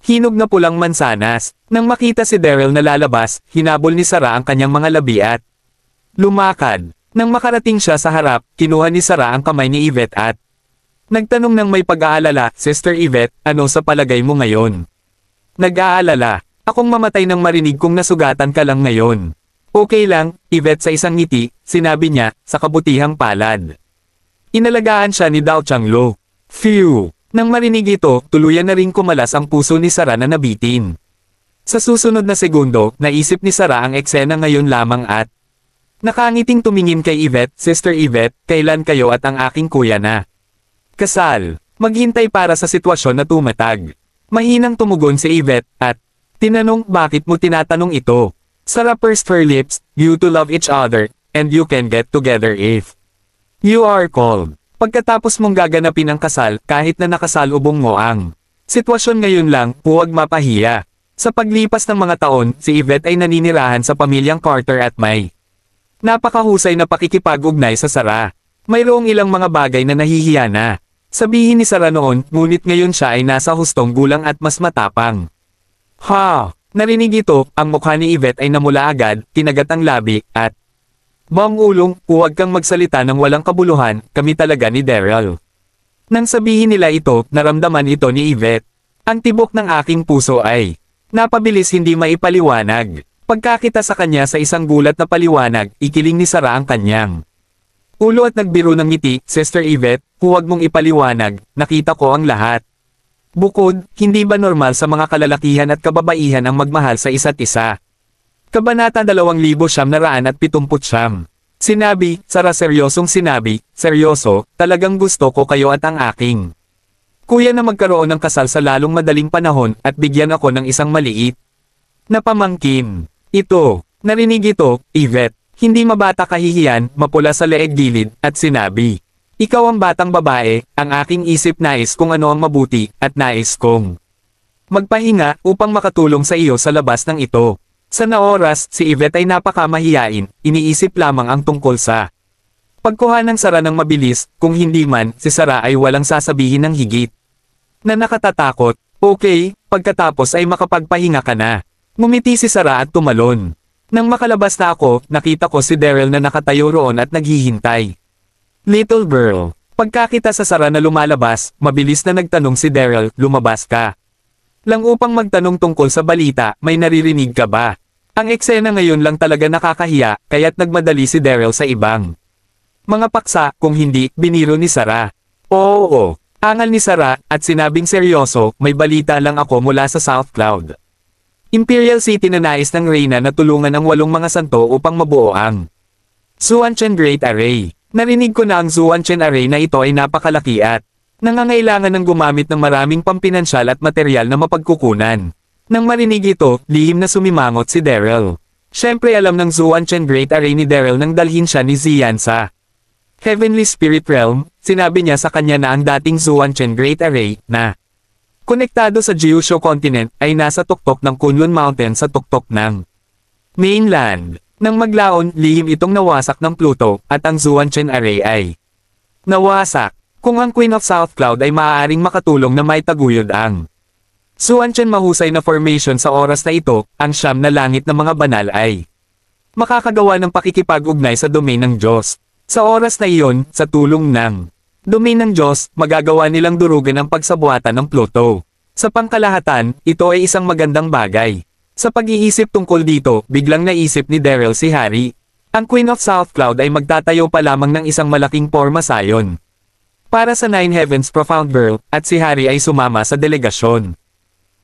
[SPEAKER 1] hinog na pulang mansanas. Nang makita si Daryl na lalabas, hinabol ni Sarah ang kanyang mga labi at lumakad. Nang makarating siya sa harap, kinuha ni Sarah ang kamay ni Yvette at nagtanong ng may pag-aalala, Sister Yvette, ano sa palagay mo ngayon? Nag-aalala. Akong mamatay nang marinig kong nasugatan ka lang ngayon. Okay lang, Yvette sa isang ngiti, sinabi niya, sa kabutihang palad. Inalagaan siya ni Dao Changlo. Phew! Nang marinig ito, tuluyan na ring kumalas ang puso ni Sarah na nabitin. Sa susunod na segundo, naisip ni Sarah ang eksena ngayon lamang at nakangiting tumingin kay Yvette, Sister Yvette, kailan kayo at ang aking kuya na kasal? Maghintay para sa sitwasyon na tumatag. Mahinang tumugon si Yvette, at tinanong, bakit mo tinatanong ito? Sarah pursed her lips, you two love each other, and you can get together if you are called. Pagkatapos mong gaganapin ang kasal, kahit na nakasalubong mo ang sitwasyon ngayon lang, huwag mapahiya. Sa paglipas ng mga taon, si Yvette ay naninirahan sa pamilyang Carter at may napakahusay na pakikipag-ugnay sa Sarah. Mayroong ilang mga bagay na nahihiya na sabihin ni Sarah noon, ngunit ngayon siya ay nasa hustong gulang at mas matapang. Narinig ito, ang mukha ni Yvette ay namula agad, kinagat ang labi, at Bang ulong, huwag kang magsalita ng walang kabuluhan, kami talaga ni Daryl. Nang sabihin nila ito, naramdaman ito ni Yvette. Ang tibok ng aking puso ay napabilis hindi maipaliwanag. Pagkakita sa kanya sa isang gulat na paliwanag, ikiling ni Sarah ang kanyang ulo at nagbiro ng ngiti, Sister Yvette, huwag mong ipaliwanag, nakita ko ang lahat. Bukod, hindi ba normal sa mga kalalakihan at kababaihan ang magmahal sa isa't isa? Kabanata 2979. Sinabi, Sarah seryosong sinabi, seryoso, talagang gusto ko kayo at ang aking kuya na magkaroon ng kasal sa lalong madaling panahon at bigyan ako ng isang maliit na pamangkin. Ito, narinig ito, Yvette, hindi mabata kahihiyan, mapula sa leeg gilid, at sinabi, ikaw ang batang babae, ang aking isip nais kung ano ang mabuti, at nais kong magpahinga upang makatulong sa iyo sa labas ng ito. Sa naoras, si Yvette ay napakamahiyain, iniisip lamang ang tungkol sa pagkuha ng Sarah ng mabilis, kung hindi man, si Sarah ay walang sasabihin ng higit na nakatatakot. Okay, pagkatapos ay makapagpahinga ka na. Ngumiti si Sarah at tumalon. Nang makalabas na ako, nakita ko si Daryl na nakatayo roon at naghihintay. Little girl. Pagkakita sa Sarah na lumalabas, mabilis na nagtanong si Daryl, lumabas ka lang upang magtanong tungkol sa balita, may naririnig ka ba? Ang eksena ngayon lang talaga nakakahiya, kaya't nagmadali si Daryl sa ibang mga paksa, kung hindi, biniro ni Sarah. Oo, angal ni Sarah, at sinabing seryoso, may balita lang ako mula sa South Cloud Imperial City na nais ng Reyna na tulungan ang 8 mga santo upang mabuo ang Zuanchen Great Array. Narinig ko na ang Zuanchen Array na ito ay napakalaki at nangangailangan ng gumamit ng maraming pampinansyal at material na mapagkukunan. Nang marinig ito, lihim na sumimangot si Daryl. Siyempre alam ng Zuanchen Great Array ni Daryl nang dalhin siya ni Zian sa Heavenly Spirit Realm, sinabi niya sa kanya na ang dating Zuanchen Great Array, na konektado sa Gyushu Continent, ay nasa tuktok ng Kunlun Mountain sa tuktok ng mainland. Nang maglaon, lihim itong nawasak ng Pluto, at ang Zuanchen Array ay nawasak. Kung ang Queen of South Cloud ay maaaring makatulong na may taguyod ang Zuanchen mahusay na formation sa oras na ito, ang siyam na langit ng mga banal ay makakagawa ng pakikipag-ugnay sa domain ng Diyos. Sa oras na iyon, sa tulong ng domain ng Diyos, magagawa nilang durugan ang pagsabuatan ng Pluto. Sa pangkalahatan, ito ay isang magandang bagay. Sa pag-iisip tungkol dito, biglang naisip ni Daryl si Harry. Ang Queen of South Cloud ay magtatayo pa lamang ng isang malaking pormasayon para sa Nine Heavens Profound Girl, at si Harry ay sumama sa delegasyon.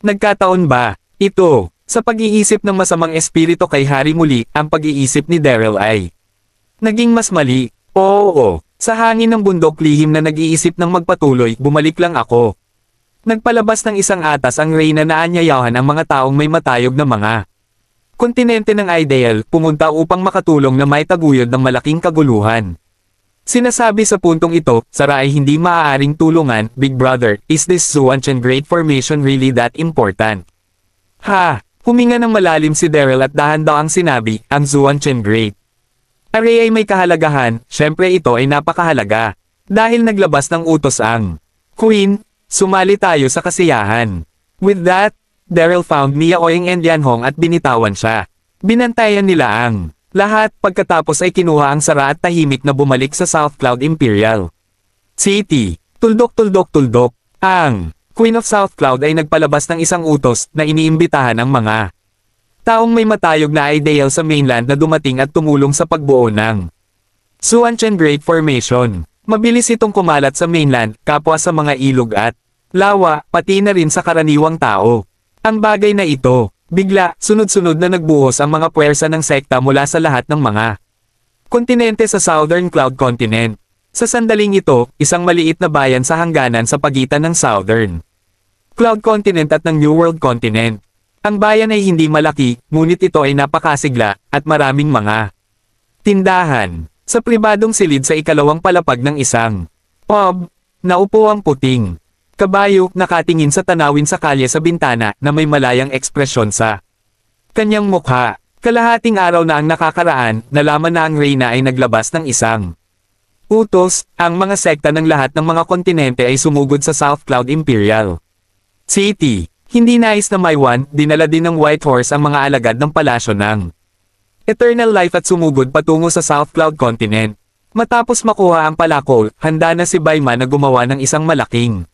[SPEAKER 1] Nagkataon ba ito? Sa pag-iisip ng masamang espiritu kay Harry muli, ang pag-iisip ni Daryl ay naging mas mali. Oo, sa hangin ng bundok lihim na nag-iisip ng magpatuloy, bumalik lang ako. Nagpalabas ng isang atas ang Reyna na aanyayahan ang mga taong may matayog na mga kontinente ng Ideal, pumunta upang makatulong na may taguyod ng malaking kaguluhan. Sinasabi sa puntong ito, Sara ay hindi maaaring tulungan, Big Brother, is this Zuanchen Great Formation really that important? Ha! Huminga ng malalim si Daryl at dahan-dahang sinabi, ang Zuanchen Great Array ay may kahalagahan, syempre ito ay napakahalaga. Dahil naglabas ng utos ang Queen, sumali tayo sa kasiyahan. With that, Daryl found Mia Oing and Yanhong at binitawan siya. Binantayan nila ang lahat pagkatapos ay kinuha ang Sara at tahimik na bumalik sa South Cloud Imperial City. Tuldok. Ang Queen of South Cloud ay nagpalabas ng isang utos na iniimbitahan ang mga taong may matayog na ideal sa mainland na dumating at tumulong sa pagbuo ng Zuanchen Great Formation. Mabilis itong kumalat sa mainland, kapwa sa mga ilog at lawa, pati na rin sa karaniwang tao. Ang bagay na ito, bigla, sunod-sunod na nagbuhos ang mga puwersa ng sekta mula sa lahat ng mga kontinente sa Southern Cloud Continent. Sa sandaling ito, isang maliit na bayan sa hangganan sa pagitan ng Southern Cloud Continent at ng New World Continent. Ang bayan ay hindi malaki, ngunit ito ay napakasigla, at maraming mga tindahan. Sa pribadong silid sa ikalawang palapag ng isang pub, naupo ang puting kabayo, nakatingin sa tanawin sa kalye sa bintana na may malayang ekspresyon sa kanyang mukha. Kalahating araw na ang nakakaraan, nalaman na ang Reyna ay naglabas ng isang utos, ang mga sekta ng lahat ng mga kontinente ay sumugod sa South Cloud Imperial City. Hindi nais na Maiwan, dinala din ng White Horse ang mga alagad ng palasyo ng Eternal Life at sumugod patungo sa South Cloud Continent. Matapos makuha ang palakol, handa na si Baima na gumawa ng isang malaking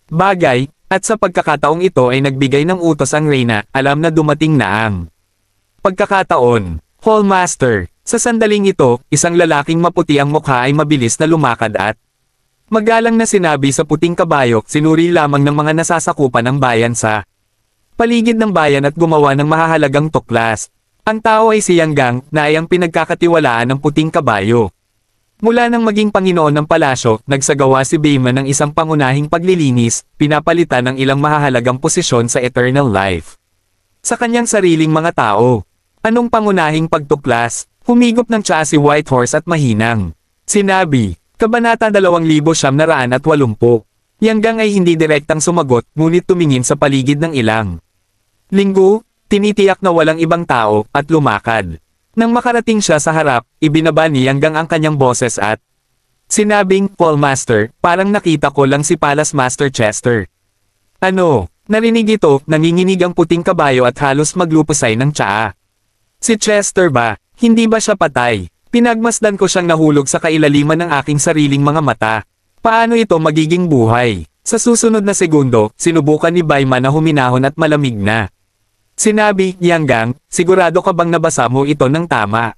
[SPEAKER 1] bagay, at sa pagkakataong ito ay nagbigay ng utos ang Reyna, alam na dumating na ang pagkakataon. Hallmaster, sa sandaling ito, isang lalaking maputi ang mukha ay mabilis na lumakad at magalang na sinabi sa puting kabayo, sinuri lamang ng mga nasasakupan ng bayan sa paligid ng bayan at gumawa ng mahahalagang tuklas. Ang tao ay si Yanggang, na ay ang pinagkakatiwalaan ng puting kabayo. Mula nang maging Panginoon ng palasyo, nagsagawa si Baima ng isang pangunahing paglilinis, pinapalitan ng ilang mahahalagang posisyon sa Eternal Life sa kanyang sariling mga tao. Anong pangunahing pagtuklas? Humigop ng tsaa si White Horse at mahinang sinabi, Kabanata 2980. Yanggang ay hindi direktang sumagot, ngunit tumingin sa paligid ng ilang linggo, tinitiyak na walang ibang tao, at lumakad. Nang makarating siya sa harap, ibinaba ni Yanggang ang kanyang boses at sinabing, Hallmaster, parang nakita ko lang si Palace Master Chester. Ano? Narinig ito, nanginginig ang puting kabayo at halos maglupusay ng tsaa. Si Chester ba? Hindi ba siya patay? Pinagmasdan ko siyang nahulog sa kailaliman ng aking sariling mga mata. Paano ito magiging buhay? Sa susunod na segundo, sinubukan ni Baima na huminahon at malamig na. Sinabi, Yanggang, sigurado ka bang nabasa mo ito ng tama?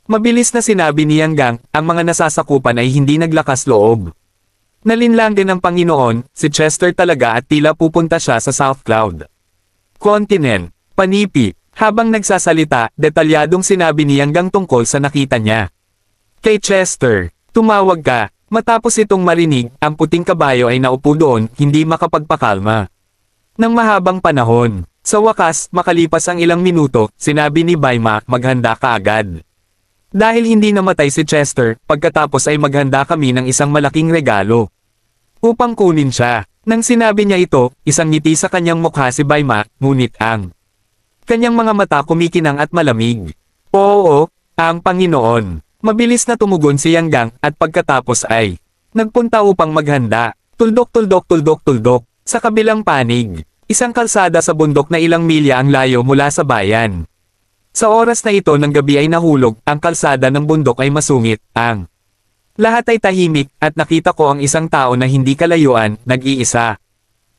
[SPEAKER 1] Mabilis na sinabi ni Yanggang, ang mga nasasakupan ay hindi naglakas loob. Nalinlang din ng Panginoon, si Chester talaga at tila pupunta siya sa South Cloud Continent. Panipi. Habang nagsasalita, detalyadong sinabi ni Yanggang tungkol sa nakita niya. Kay Chester, tumawag ka. Matapos itong marinig, ang puting kabayo ay naupo doon, hindi makapagpakalma. Nang mahabang panahon, sa wakas, makalipas ang ilang minuto, sinabi ni Baima, maghanda ka agad. Dahil hindi namatay si Chester, pagkatapos ay maghanda kami ng isang malaking regalo. Upang kunin siya. Nang sinabi niya ito, isang ngiti sa kanyang mukha si Baima, ngunit ang kanyang mga mata kumikinang at malamig. Oo, ang Panginoon. Mabilis na tumugon si Yang Gang at pagkatapos ay nagpunta upang maghanda. Tuldok. Sa kabilang panig, isang kalsada sa bundok na ilang milya ang layo mula sa bayan. Sa oras na ito ng gabi ay nahulog, ang kalsada ng bundok ay masungit, ang lahat ay tahimik, at nakita ko ang isang tao na hindi kalayuan, nag-iisa.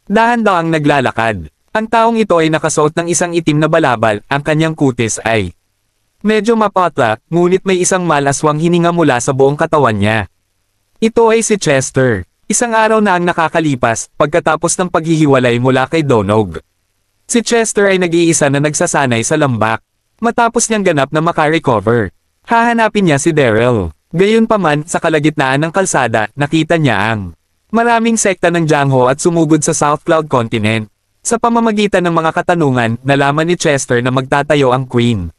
[SPEAKER 1] Dahan-dahang naglalakad. Ang taong ito ay nakasuot ng isang itim na balabal, ang kanyang kutis ay medyo mapatla, ngunit may isang malaswang hininga mula sa buong katawan niya. Ito ay si Chester. Isang araw na ang nakakalipas, pagkatapos ng paghihiwalay mula kay Donog. Si Chester ay nag-iisa na nagsasanay sa lambak. Matapos niyang ganap na makarecover, hahanapin niya si Daryl. Gayunpaman, sa kalagitnaan ng kalsada, nakita niya ang maraming sekta ng Jangho at sumugod sa South Cloud Continent. Sa pamamagitan ng mga katanungan, nalaman ni Chester na magtatayo ang Queen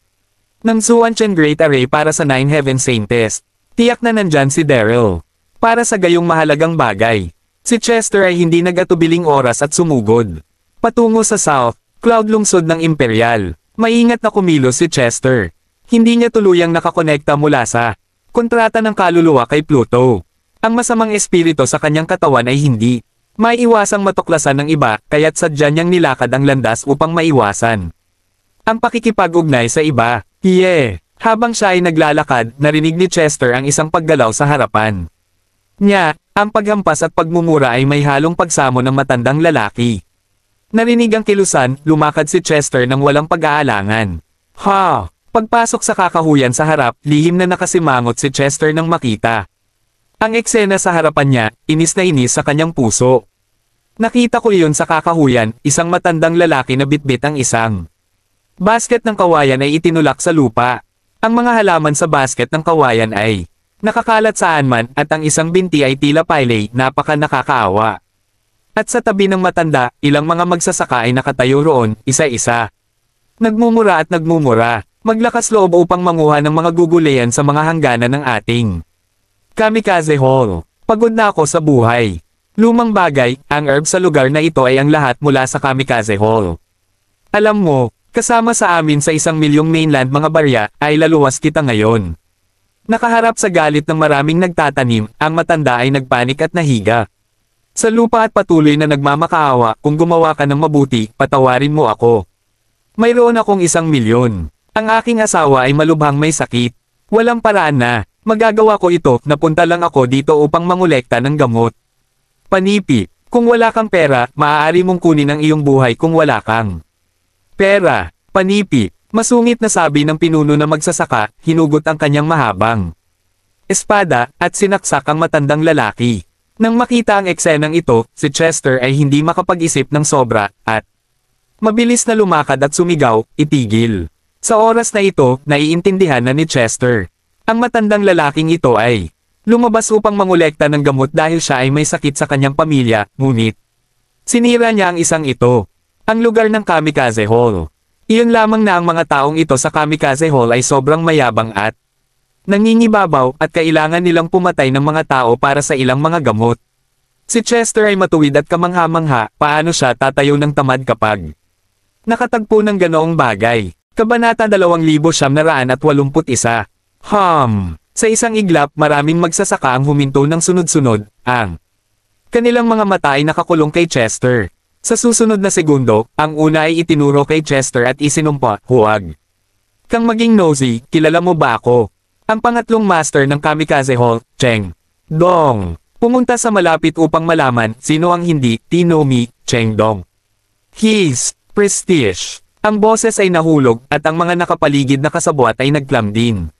[SPEAKER 1] ng Zuanchen Great Array para sa Nine Heaven Saints. Tiyak na nandyan si Daryl. Para sa gayong mahalagang bagay, si Chester ay hindi nag-atubiling oras at sumugod patungo sa South Cloud lungsod ng Imperial. Maingat na kumilos si Chester. Hindi niya tuluyang nakakonekta mula sa kontrata ng kaluluwa kay Pluto. Ang masamang espiritu sa kanyang katawan ay hindi maiiwasang matuklasan ng iba, kaya't sadya niyang nilakad ang landas upang maiwasan ang pakikipag-ugnay sa iba. Habang siya ay naglalakad, narinig ni Chester ang isang paggalaw sa harapan niya. Ang paghampas at pagmumura ay may halong pagsamo ng matandang lalaki. Narinig ang kilusan, lumakad si Chester nang walang pag-aalangan. Pagpasok sa kakahuyan sa harap, lihim na nakasimangot si Chester nang makita ang eksena sa harapan niya, inis na inis sa kanyang puso. Nakita ko iyon sa kakahuyan, isang matandang lalaki na bitbit ang isang basket ng kawayan ay itinulak sa lupa. Ang mga halaman sa basket ng kawayan ay nakakalat saan man, at ang isang binti ay tila pile, napaka nakakaawa. At sa tabi ng matanda, ilang mga magsasaka ay nakatayo roon, isa-isa. Nagmumura at nagmumura, maglakas loob upang manguha ng mga gugulayan sa mga hangganan ng ating Kamikaze Hall. Pagod na ako sa buhay. Lumang bagay, ang herb sa lugar na ito ay ang lahat mula sa Kamikaze Hall. Alam mo, kasama sa amin sa 1,000,000 mainland mga barya, ay laluwas kita ngayon. Nakaharap sa galit ng maraming nagtatanim, ang matanda ay nagpanik at nahiga sa lupa at patuloy na nagmamakaawa. Kung gumawa ka ng mabuti, patawarin mo ako. Mayroon akong 1,000,000. Ang aking asawa ay malubhang may sakit. Walang paraan na magagawa ko ito, napunta lang ako dito upang mangolekta ng gamot. Panipi, kung wala kang pera, maaari mong kunin ang iyong buhay kung wala kang pera. Panipi, masungit na sabi ng pinuno na magsasaka, hinugot ang kanyang mahabang espada, at sinaksak ang matandang lalaki. Nang makita ang eksenang ito, si Chester ay hindi makapag-isip ng sobra, at mabilis na lumakad at sumigaw, itigil. Sa oras na ito, naiintindihan na ni Chester. Ang matandang lalaking ito ay lumabas upang mangolekta ng gamot dahil siya ay may sakit sa kanyang pamilya, ngunit sinira niya ang isang ito. Ang lugar ng Kamikaze Hall. Iyon lamang na ang mga taong ito sa Kamikaze Hall ay sobrang mayabang at nangingibabaw, at kailangan nilang pumatay ng mga tao para sa ilang mga gamot. Si Chester ay matuwid at kamangha-mangha, paano siya tatayo ng tamad kapag nakatagpo ng ganoong bagay. Kabanata 2981. Sa isang iglap, maraming magsasaka ang huminto ng sunod-sunod, ang kanilang mga mata ay nakakulong kay Chester. Sa susunod na segundo, ang una ay itinuro kay Chester at isinumpa, huwag kang maging nosy, kilala mo ba ako? Ang pangatlong master ng Kamikaze Hall, Cheng Dong, pumunta sa malapit upang malaman sino ang hindi Tinomi Cheng Dong. His prestige. Ang boses ay nahulog, at ang mga nakapaligid na kasabwat ay nagplam din.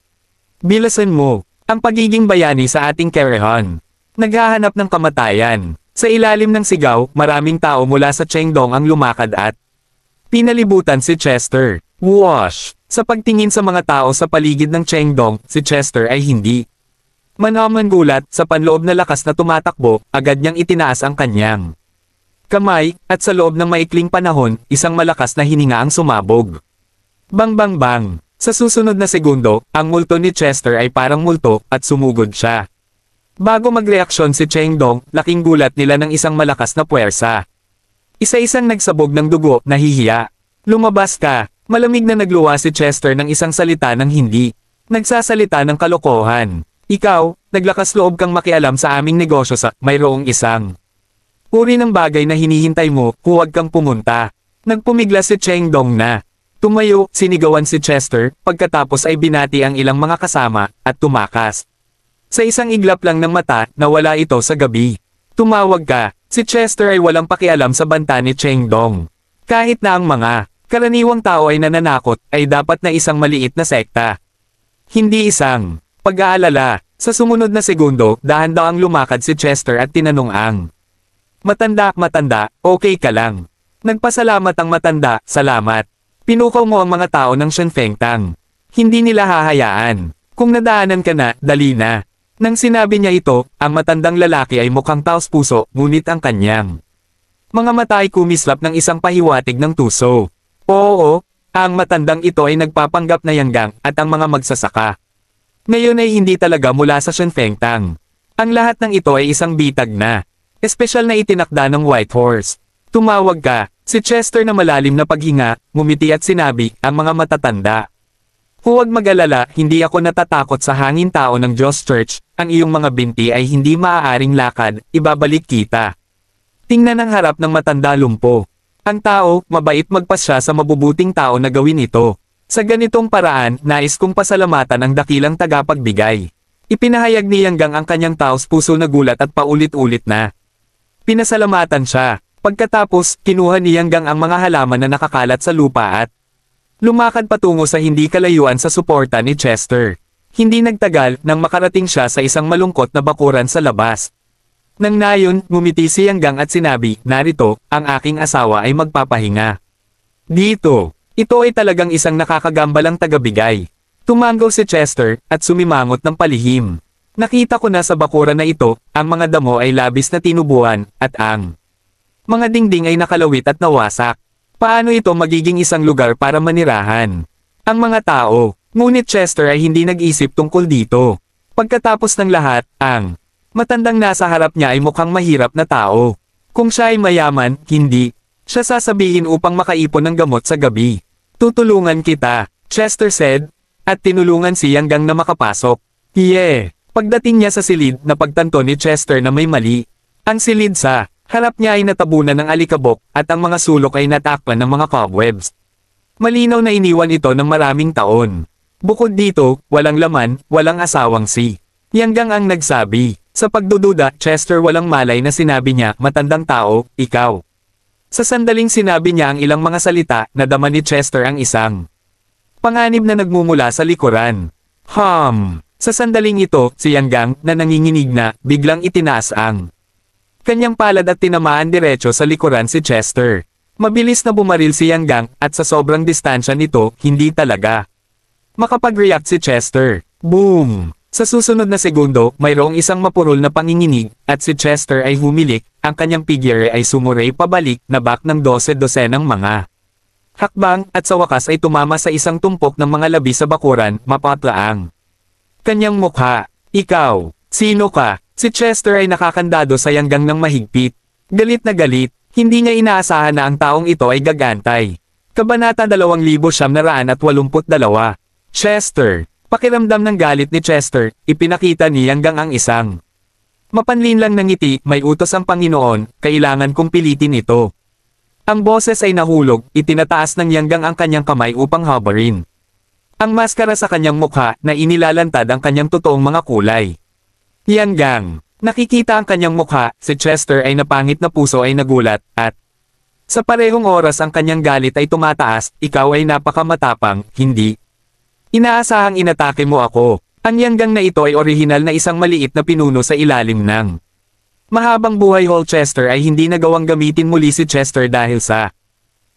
[SPEAKER 1] Bilasan mo ang pagiging bayani sa ating Kerehan. Naghahanap ng kamatayan. Sa ilalim ng sigaw, maraming tao mula sa Cheng Dong ang lumakad at pinalibutan si Chester. Whoosh! Sa pagtingin sa mga tao sa paligid ng Cheng Dong, si Chester ay hindi manaman-gulat. Sa panloob na lakas na tumatakbo, agad niyang itinaas ang kanyang kamay, at sa loob ng maikling panahon, isang malakas na hininga ang sumabog. Bang bang bang! Sa susunod na segundo, ang multo ni Chester ay parang multo at sumugod siya. Bago magreaksyon si Cheng Dong, laking gulat nila ng isang malakas na puwersa. Isa-isang nagsabog ng dugo, nahihiya. Lumabas ka, malamig na nagluwa si Chester ng isang salita ng hindi. Nagsasalita ng kalokohan. Ikaw, naglakas loob kang makialam sa aming negosyo sa mayroong isang uri ng bagay na hinihintay mo, huwag kang pumunta. Nagpumigla si Cheng Dong na. Tumayo, sinigawan si Chester, pagkatapos ay binati ang ilang mga kasama, at tumakas. Sa isang iglap lang ng mata, nawala ito sa gabi. Tumawag ka, si Chester ay walang pakialam sa banta ni Cheng Dong. Kahit na ang mga karaniwang tao ay nananakot, ay dapat na isang maliit na sekta. Hindi isang pag-aalala. Sa sumunod na segundo, dahan-dahang lumakad si Chester at tinanong ang matanda, okay ka lang? Nagpasalamat ang matanda, salamat. Pinukaw mo ang mga tao ng Shenfengtang. Hindi nila hahayaan. Kung nadaanan ka na, dali na. Nang sinabi niya ito, ang matandang lalaki ay mukhang taos puso, ngunit ang kanyang mga mata ay kumislap ng isang pahiwatig ng tuso. Oo, ang matandang ito ay nagpapanggap na yanggang at ang mga magsasaka. Ngayon ay hindi talaga mula sa Shenfengtang. Ang lahat ng ito ay isang bitag na. Espesyal na itinakda ng White Horse. Tumawag ka, si Chester na malalim na paghinga, ngumiti at sinabi, ang mga matatanda. Huwag mag-alala, hindi ako natatakot sa hangin tao ng Diyos Church, ang iyong mga binti ay hindi maaaring lakad, ibabalik kita. Tingnan ang harap ng matanda lumpo. Ang tao, mabait magpasya sa mabubuting tao na gawin ito. Sa ganitong paraan, nais kong pasalamatan ang dakilang tagapagbigay. Ipinahayag ni Yanggang ang kanyang taos puso na gulat at paulit-ulit na. Pinasalamatan siya. Pagkatapos, kinuha ni Yanggang ang mga halaman na nakakalat sa lupa at lumakad patungo sa hindi kalayuan sa suporta ni Chester. Hindi nagtagal nang makarating siya sa isang malungkot na bakuran sa labas. Nang nayon, ngumiti si Yanggang at sinabi, narito, ang aking asawa ay magpapahinga. Dito. Ito ay talagang isang nakakagambalang tagabigay. Tumanggaw si Chester, at sumimangot ng palihim. Nakita ko na sa bakuran na ito, ang mga damo ay labis na tinubuan, at ang mga dingding ay nakalawit at nawasak. Paano ito magiging isang lugar para manirahan? Ang mga tao, ngunit Chester ay hindi nag-isip tungkol dito. Pagkatapos ng lahat, ang matandang nasa harap niya ay mukhang mahirap na tao. Kung siya ay mayaman, hindi siya sasabihin upang makaipon ng gamot sa gabi. Tutulungan kita, Chester said, at tinulungan si Yanggang na makapasok. Pagdating niya sa silid, napagtanto ni Chester na may mali. Ang silid sa harap niya ay natabunan ng alikabok, at ang mga sulok ay natakpan ng mga cobwebs. Malinaw na iniwan ito ng maraming taon. Bukod dito, walang laman, walang asawang si Yanggang ang nagsabi. Sa pagdududa, Chester walang malay na sinabi niya, matandang tao, ikaw. Sa sandaling sinabi niya ang ilang mga salita, nadama ni Chester ang isang panganib na nagmumula sa likuran. Sa sandaling ito, si Yanggang, na nanginginig na, biglang itinaas ang kanyang palad at tinamaan diretso sa likuran si Chester. Mabilis na bumaril si Yanggang, at sa sobrang distansya nito, hindi talaga makapag-react si Chester. Boom! Sa susunod na segundo, mayroong isang mapurol na panginginig, at si Chester ay humilik, ang kanyang figure ay sumuray pabalik, na back ng 12-dosenang mga hakbang, at sa wakas ay tumama sa isang tumpok ng mga labi sa bakuran, mapatlaang kanyang mukha. Ikaw, sino ka? Si Chester ay nakakandado sa Yanggang ng mahigpit. Galit na galit, hindi niya inaasahan na ang taong ito ay gagantay. Kabanata 2982. Chester. Pakiramdam ng galit ni Chester, ipinakita ni Yanggang ang isang mapanlinlang na ngiti, may utos ang Panginoon, kailangan kong pilitin ito. Ang boses ay nahulog, itinataas ng Yanggang ang kanyang kamay upang habarin ang maskara sa kanyang mukha na inilalantad ang kanyang totoong mga kulay. Yanggang, nakikita ang kanyang mukha, si Chester ay napangit na puso ay nagulat, at sa parehong oras ang kanyang galit ay tumataas, ikaw ay napakamatapang, hindi. Inaasahang inatake mo ako. Ang Yanggang na ito ay orihinal na isang maliit na pinuno sa ilalim ng mahabang buhay Holchester ay hindi nagawang gamitin muli si Chester dahil sa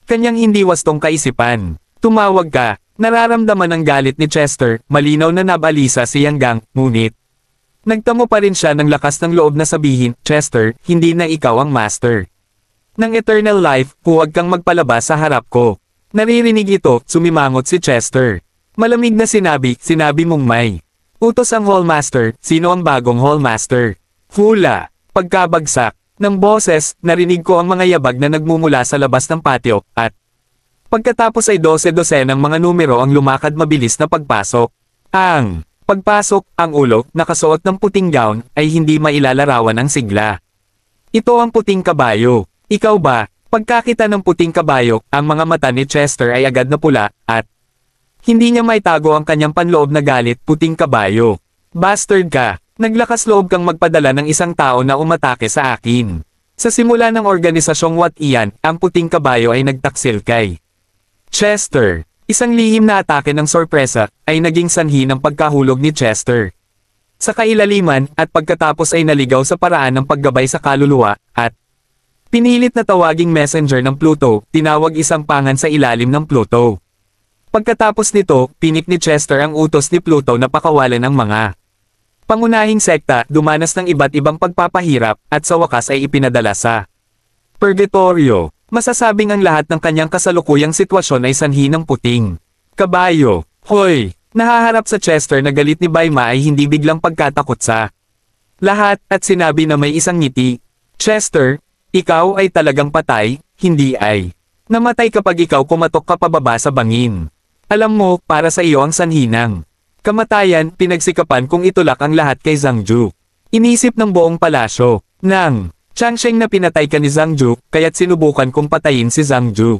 [SPEAKER 1] kanyang hindi wastong kaisipan. Tumawag ka, nararamdaman ang galit ni Chester, malinaw na nabalisa si Yanggang, ngunit nagtamo pa rin siya ng lakas ng loob na sabihin, Chester, hindi na ikaw ang master ng eternal life, huwag kang magpalabas sa harap ko. Naririnig ito, sumimangot si Chester. Malamig na sinabi mong may. Utos ang Hallmaster, sino ang bagong Hallmaster? Hula. Pagkabagsak ng boses, narinig ko ang mga yabag na nagmumula sa labas ng patio, at pagkatapos ay 12 ng mga numero ang lumakad mabilis na pagpasok. Ang pagpasok, ang ulo, nakasuot ng puting gown, ay hindi mailalarawan ang sigla. Ito ang puting kabayo. Ikaw ba? Pagkakita ng puting kabayo, ang mga mata ni Chester ay agad na pula, at hindi niya maitago ang kanyang panloob na galit, puting kabayo. Bastard ka! Naglakas loob kang magpadala ng isang tao na umatake sa akin. Sa simula ng organisasyong What Iyan, ang puting kabayo ay nagtaksil kay Chester. Isang lihim na atake ng sorpresa, ay naging sanhi ng pagkahulog ni Chester sa kailaliman, at pagkatapos ay naligaw sa paraan ng paggabay sa kaluluwa, at pinilit na tawaging messenger ng Pluto, tinawag isang pangan sa ilalim ng Pluto. Pagkatapos nito, pinik ni Chester ang utos ni Pluto na pakawalan ang mga pangunahing sekta, dumanas ng iba't ibang pagpapahirap, at sa wakas ay ipinadala sa Purgatorio. Masasabing ang lahat ng kanyang kasalukuyang sitwasyon ay sanhi ng puting kabayo. Hoy! Nahaharap sa Chester na galit ni Baima ay hindi biglang pagkatakot sa lahat, at sinabi na may isang ngiti. Chester, ikaw ay talagang patay, hindi ay namatay kapag ikaw kumatok ka pababa sa bangin. Alam mo, para sa iyo ang sanhi ng kamatayan, pinagsikapan kung itulak ang lahat kay Zhangju. Inisip ng buong palasyo ng Changsheng na pinatay ka ni Zhangju, kaya't sinubukan kong patayin si Zhangju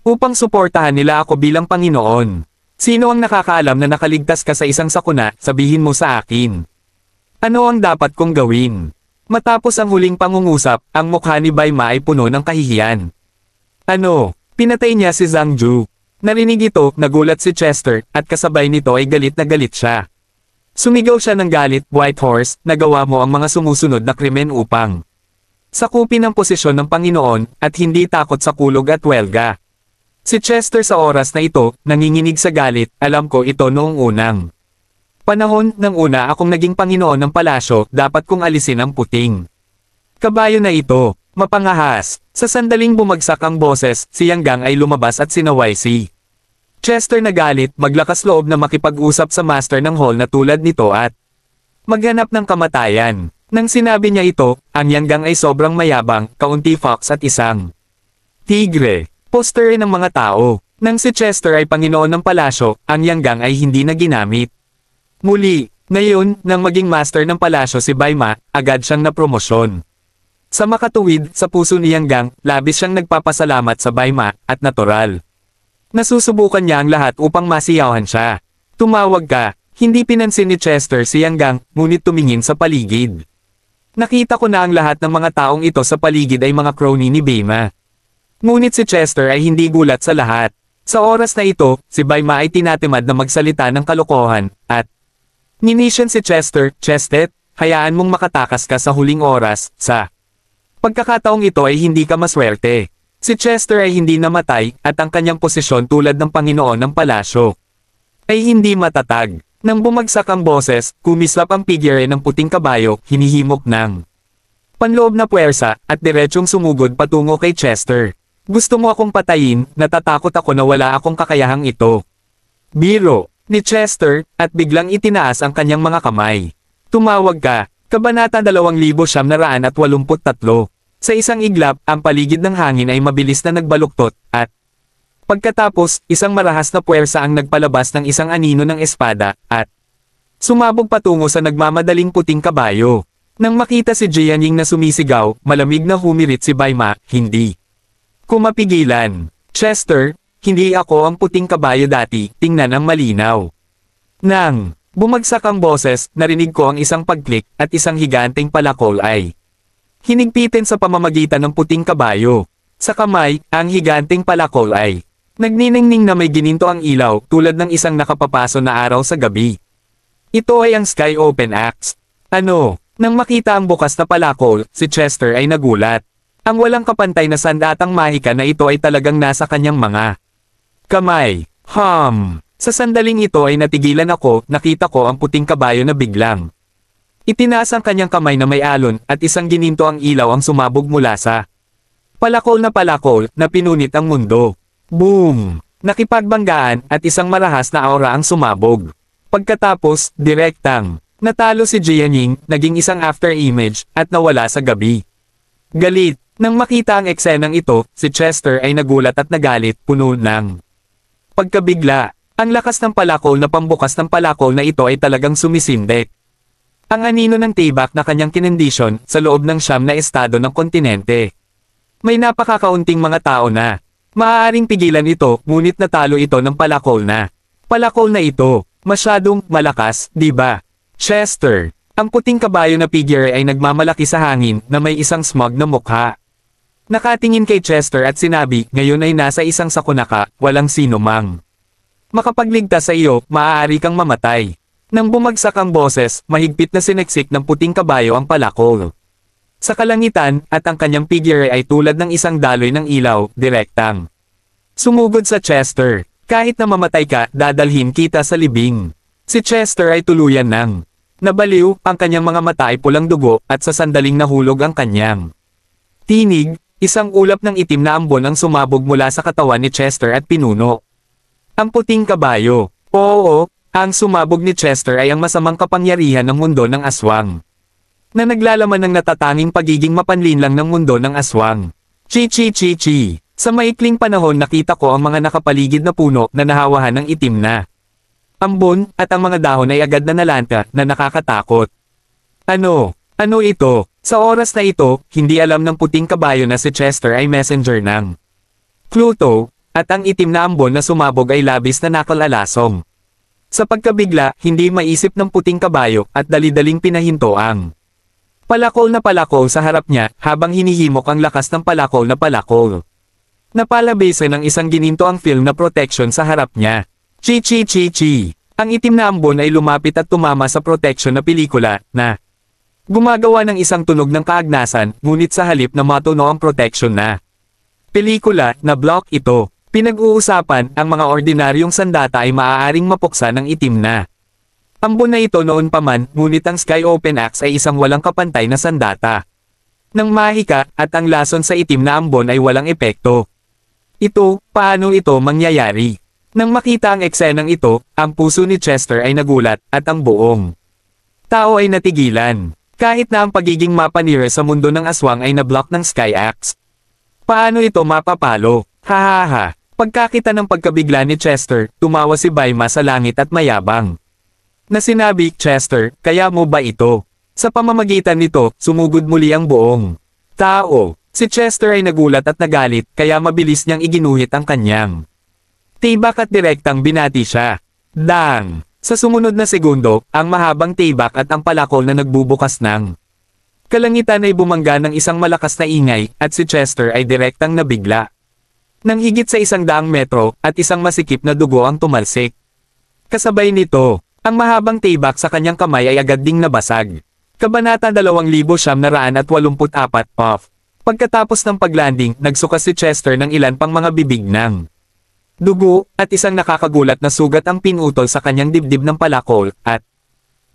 [SPEAKER 1] upang suportahan nila ako bilang Panginoon. Sino ang nakakaalam na nakaligtas ka sa isang sakuna, sabihin mo sa akin. Ano ang dapat kong gawin? Matapos ang huling pangungusap, ang mukha ni Baima ay puno ng kahihiyan. Ano? Pinatay niya si Zhangju. Narinig ito, nagulat si Chester, at kasabay nito ay galit na galit siya. Sumigaw siya ng galit, White Horse, nagawa mo ang mga sumusunod na krimen upang sakupin ang posisyon ng Panginoon, at hindi takot sa kulog at welga. Si Chester sa oras na ito, nanginginig sa galit, alam ko ito noong unang panahon, nang una akong naging Panginoon ng palasyo, dapat kong alisin ang puting kabayo na ito. Mapangahas. Sa sandaling bumagsak ang boses, si Yang Gang ay lumabas at sinaway si Chester na galit, maglakas loob na makipag-usap sa master ng hall na tulad nito at maghanap ng kamatayan. Nang sinabi niya ito, ang Yang Gang ay sobrang mayabang, kaunti fox at isang tigre. Poster ng mga tao. Nang si Chester ay Panginoon ng palasyo, ang Yang Gang ay hindi na ginamit. Muli, ngayon, nang maging master ng palasyo si Baima, agad siyang napromosyon. Sa makatuwid, sa puso ni Yang Gang, labis siyang nagpapasalamat sa Baima, at natural. Nasusubukan niya ang lahat upang masiyawan siya. Tumawag ka, hindi pinansin ni Chester si Yang Gang, ngunit tumingin sa paligid. Nakita ko na ang lahat ng mga taong ito sa paligid ay mga crony ni Baima. Ngunit si Chester ay hindi gulat sa lahat. Sa oras na ito, si Baima ay tinatimad na magsalita ng kalokohan, at ninisyon si Chester, Chestet, hayaan mong makatakas ka sa huling oras, sa pagkakataong ito ay hindi ka maswerte. Si Chester ay hindi namatay, at ang kanyang posisyon tulad ng Panginoon ng palasyo ay hindi matatag. Nang bumagsak ang boses, kumislap ang figure ng puting kabayo, hinihimok ng panloob na puwersa, at diretsong sumugod patungo kay Chester. Gusto mo akong patayin, natatakot ako na wala akong kakayahang ito. Biro ni Chester, at biglang itinaas ang kanyang mga kamay. Tumawag ka. Kabanata 2983. Sa isang iglap, ang paligid ng hangin ay mabilis na nagbaluktot, at pagkatapos, isang marahas na puwersa ang nagpalabas ng isang anino ng espada, at sumabog patungo sa nagmamadaling puting kabayo. Nang makita si Jianying na sumisigaw, malamig na humirit si Baima, hindi kumapigilan. Chester, hindi ako ang puting kabayo dati, tingnan ang malinaw. Nang bumagsak ang boses, narinig ko ang isang pagklik, at isang higanteng palakol ay hinigpitin sa pamamagitan ng puting kabayo. Sa kamay, ang higanteng palakol ay nagniningning na may gininto ang ilaw, tulad ng isang nakapapaso na araw sa gabi. Ito ay ang Sky Open Axe. Ano? Nang makita ang bukas na palakol, si Chester ay nagulat. Ang walang kapantay na sandatang mahika na ito ay talagang nasa kanyang mga kamay. Sa sandaling ito ay natigilan ako, nakita ko ang puting kabayo na biglang itinaas ang kanyang kamay na may alon, at isang gininto ang ilaw ang sumabog mula sa palakol na pinunit ang mundo. Boom! Nakipagbanggaan at isang marahas na aura ang sumabog. Pagkatapos, direktang, natalo si Jianying, naging isang after image, at nawala sa gabi. Galit, nang makita ang eksenang ito, si Chester ay nagulat at nagalit, puno ng pagkabigla. Ang lakas ng palakol na pambukas ng palakol na ito ay talagang sumisindek. Ang anino ng tibak na kanyang kinendisyon sa loob ng siyam na estado ng kontinente. May napakakaunting mga tao na maaaring pigilan ito, ngunit natalo ito ng palakol na. Palakol na ito, masyadong malakas, di ba? Chester, ang puting kabayo na figure ay nagmamalaki sa hangin na may isang smug na mukha. Nakatingin kay Chester at sinabi, ngayon ay nasa isang sakuna ka, walang sino mang makapagligtas sa iyo, maaari kang mamatay. Nang bumagsak ang boses, mahigpit na sineksik ng puting kabayo ang palakol sa kalangitan, at ang kanyang figure ay tulad ng isang daloy ng ilaw, direktang sumugod sa Chester. Kahit na mamatay ka, dadalhin kita sa libing. Si Chester ay tuluyan ng nabaliw, ang kanyang mga mata ay pulang dugo, at sa sandaling nahulog ang kanyang tinig, isang ulap ng itim na ambon ang sumabog mula sa katawan ni Chester at pinuno ang puting kabayo. Oo, ang sumabog ni Chester ay ang masamang kapangyarihan ng mundo ng aswang, na naglalaman ng natatanging pagiging mapanlinlang ng mundo ng aswang. Chi. Sa maikling panahon nakita ko ang mga nakapaligid na puno na nahawahan ng itim na ambon, at ang mga dahon ay agad na nalanta na nakakatakot. Ano ito? Sa oras na ito, hindi alam ng puting kabayo na si Chester ay messenger ng Pluto, at ang itim na ambon na sumabog ay labis na nakalalasong. Sa pagkabigla, hindi maisip ng puting kabayo at dali-daling pinahinto ang palakol na palakol sa harap niya, habang hinihimok ang lakas ng palakol na palakol. Napalabise ng isang gininto ang film na protection sa harap niya. Chi. Ang itim na ambon ay lumapit at tumama sa protection na pelikula, na gumagawa ng isang tunog ng kaagnasan, ngunit sa halip na matuno ang protection na pelikula, na block ito. Pinag-uusapan, ang mga ordinaryong sandata ay maaaring mapuksa ng itim na ambon na ito noon pa man, ngunit ang Sky Open Axe ay isang walang kapantay na sandata. Nang mahika, at ang lason sa itim na ambon ay walang epekto. Paano ito mangyayari? Nang makita ang eksenang ito, ang puso ni Chester ay nagulat, at ang buong tao ay natigilan. Kahit na ang pagiging mapanira sa mundo ng aswang ay nablock ng Sky Axe. Paano ito mapapalo? Hahaha. Pagkakita ng pagkabigla ni Chester, tumawa si Baima sa langit at mayabang na sinabi, Chester, kaya mo ba ito? Sa pamamagitan nito, sumugod muli ang buong tao. Si Chester ay nagulat at nagalit, kaya mabilis niyang iginuhit ang kanyang tibak at direktang binati siya. Dang! Sa sumunod na segundo, ang mahabang tibak at ang palakol na nagbubukas ng kalangitan ay bumangga ng isang malakas na ingay, at si Chester ay direktang nabigla. Nang higit sa 100 metro, at isang masikip na dugo ang tumalsik. Kasabay nito, ang mahabang tibak sa kanyang kamay ay agad ding nabasag. Kabanata 2984 off. Pagkatapos ng paglanding, nagsuka si Chester ng ilan pang mga bibig ng dugo, at isang nakakagulat na sugat ang pinutol sa kanyang dibdib ng palakol, at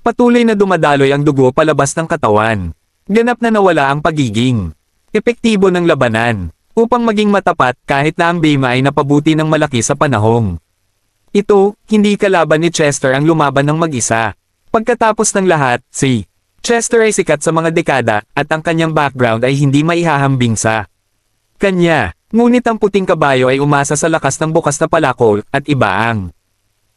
[SPEAKER 1] patuloy na dumadaloy ang dugo palabas ng katawan. Ganap na nawala ang pagiging epektibo ng labanan. Upang maging matapat, kahit na ang Baima ay napabuti ng malaki sa panahong hindi kalaban ni Chester ang lumaban ng mag-isa. Pagkatapos ng lahat, si Chester ay sikat sa mga dekada, at ang kanyang background ay hindi maihahambing sa kanya. Ngunit ang puting kabayo ay umasa sa lakas ng bukas na palakol, at iba ang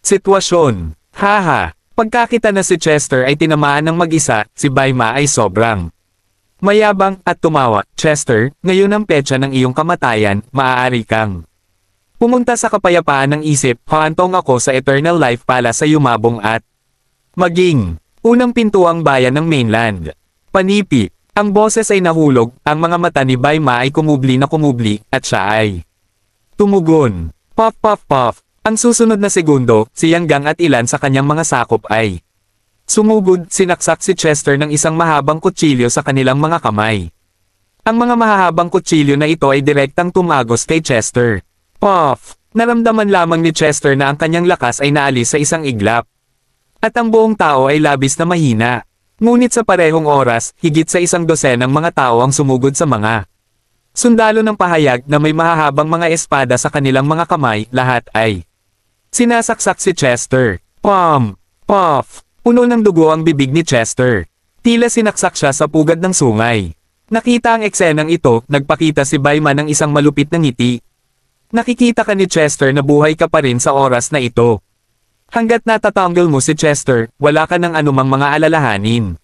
[SPEAKER 1] sitwasyon. Haha! Pagkakita na si Chester ay tinamaan ng mag-isa, si Baima ay sobrang mayabang, at tumawa. Chester, ngayon ang petsa ng iyong kamatayan, maaari kang pumunta sa kapayapaan ng isip, hahantong ako sa eternal life pala sa yumabong at maging unang pintuang bayan ng mainland. Panipi, ang boses ay nahulog, ang mga mata ni Baima ay kumubli, at siya ay tumugon. Puff. Ang susunod na segundo, si Yanggang at ilan sa kanyang mga sakop ay sumugod, sinaksak si Chester ng isang mahabang kutsilyo sa kanilang mga kamay. Ang mga mahahabang kutsilyo na ito ay direktang tumagos kay Chester. Puff! Naramdaman lamang ni Chester na ang kanyang lakas ay naalis sa isang iglap. At ang buong tao ay labis na mahina. Ngunit sa parehong oras, higit sa 12 mga tao ang sumugod sa mga Sundalo ng pahayag na may mahahabang mga espada sa kanilang mga kamay, lahat ay sinasaksak si Chester. Pom! Puff! Puno ng dugo ang bibig ni Chester. Tila sinaksak siya sa pugad ng sungay. Nakita ang eksenang ito, nagpakita si Bayman ng isang malupit na ngiti. Nakikita ka ni Chester na buhay ka pa rin sa oras na ito. Hanggat natatanggol mo si Chester, wala ka ng anumang mga alalahanin.